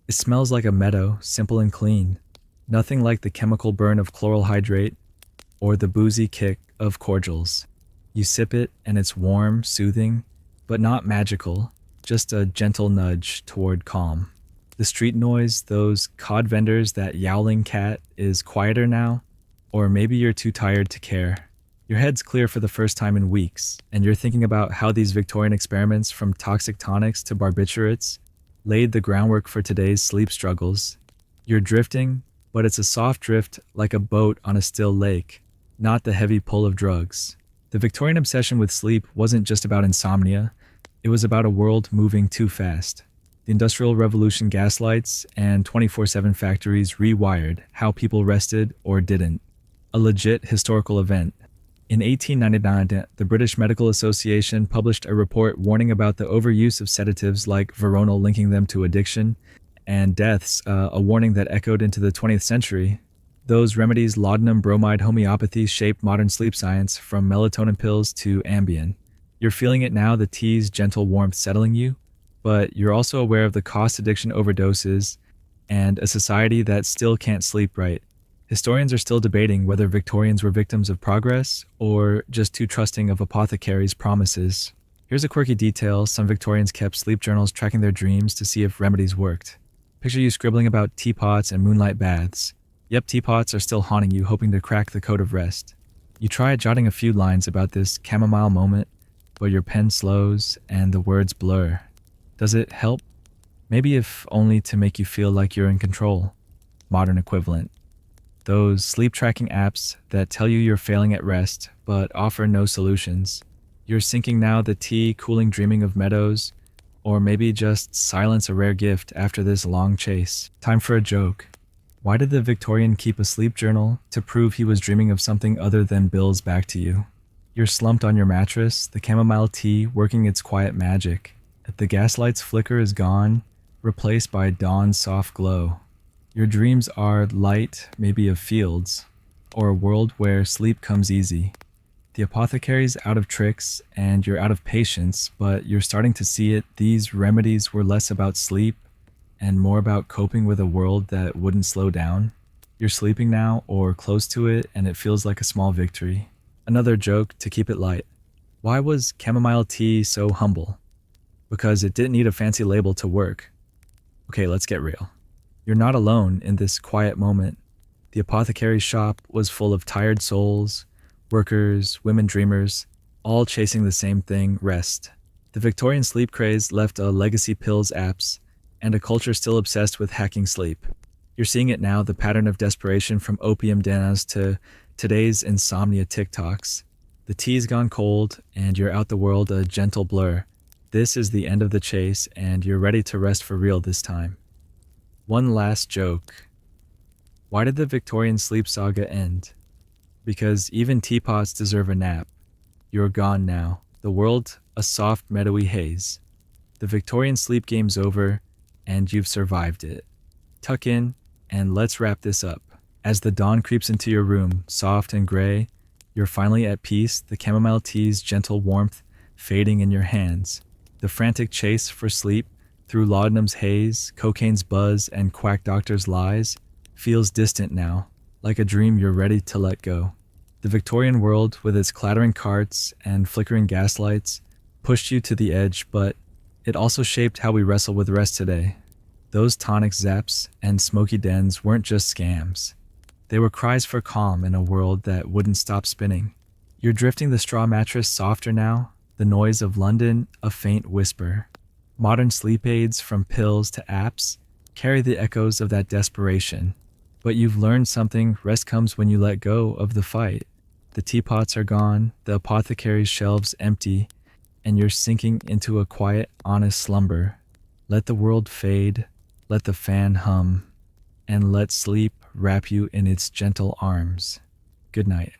It smells like a meadow, simple and clean. Nothing like the chemical burn of chloral hydrate or the boozy kick of cordials. You sip it and it's warm, soothing, but not magical, just a gentle nudge toward calm. The street noise, those cod vendors, that yowling cat is quieter now, or maybe you're too tired to care. Your head's clear for the first time in weeks, and you're thinking about how these Victorian experiments from toxic tonics to barbiturates laid the groundwork for today's sleep struggles. You're drifting, but it's a soft drift like a boat on a still lake, not the heavy pull of drugs. The Victorian obsession with sleep wasn't just about insomnia, it was about a world moving too fast. The Industrial Revolution gaslights and 24/7 factories rewired how people rested or didn't. A legit historical event. In 1899, the British Medical Association published a report warning about the overuse of sedatives like veronal, linking them to addiction, and deaths, a warning that echoed into the 20th century. Those remedies, laudanum, bromide, homeopathy, shaped modern sleep science from melatonin pills to Ambien. You're feeling it now, the tea's gentle warmth settling you, but you're also aware of the cost addiction overdoses and a society that still can't sleep right. Historians are still debating whether Victorians were victims of progress or just too trusting of apothecaries' promises. Here's a quirky detail: some Victorians kept sleep journals tracking their dreams to see if remedies worked. Picture you scribbling about teapots and moonlight baths. Yep, teapots are still haunting you, hoping to crack the code of rest. You try jotting a few lines about this chamomile moment, but your pen slows and the words blur. Does it help? Maybe, if only to make you feel like you're in control. Modern equivalent. Those sleep tracking apps that tell you you're failing at rest, but offer no solutions. You're sinking now, the tea, cooling, dreaming of meadows, or maybe just silence, a rare gift after this long chase. Time for a joke. Why did the Victorian keep a sleep journal? To prove he was dreaming of something other than bills back to you. You're slumped on your mattress, the chamomile tea working its quiet magic. The gaslight's flicker is gone, replaced by dawn's soft glow. Your dreams are light, maybe of fields, or a world where sleep comes easy. The apothecary's out of tricks, and you're out of patience, but you're starting to see it. These remedies were less about sleep and more about coping with a world that wouldn't slow down. You're sleeping now, or close to it, and it feels like a small victory. Another joke to keep it light. Why was chamomile tea so humble? Because it didn't need a fancy label to work. Okay, let's get real. You're not alone in this quiet moment. The apothecary's shop was full of tired souls, workers, women dreamers, all chasing the same thing: rest. The Victorian sleep craze left a legacy: pills, apps, and a culture still obsessed with hacking sleep. You're seeing it now, the pattern of desperation from opium dens to today's insomnia TikToks. The tea's gone cold, and you're out the world, a gentle blur. This is the end of the chase, and you're ready to rest for real this time. One last joke. Why did the Victorian sleep saga end? Because even teapots deserve a nap. You're gone now. The world, a soft, meadowy haze. The Victorian sleep game's over, and you've survived it. Tuck in, and let's wrap this up. As the dawn creeps into your room, soft and gray, you're finally at peace, the chamomile tea's gentle warmth fading in your hands. The frantic chase for sleep, through laudanum's haze, cocaine's buzz, and quack doctor's lies, feels distant now, like a dream you're ready to let go. The Victorian world, with its clattering carts and flickering gaslights, pushed you to the edge, but it also shaped how we wrestle with rest today. Those tonic zaps and smoky dens weren't just scams. They were cries for calm in a world that wouldn't stop spinning. You're drifting, the straw mattress softer now, the noise of London a faint whisper. Modern sleep aids, from pills to apps, carry the echoes of that desperation. But you've learned something: rest comes when you let go of the fight. The teapots are gone, the apothecary's shelves empty, and you're sinking into a quiet, honest slumber. Let the world fade, let the fan hum, and let sleep wrap you in its gentle arms. Good night.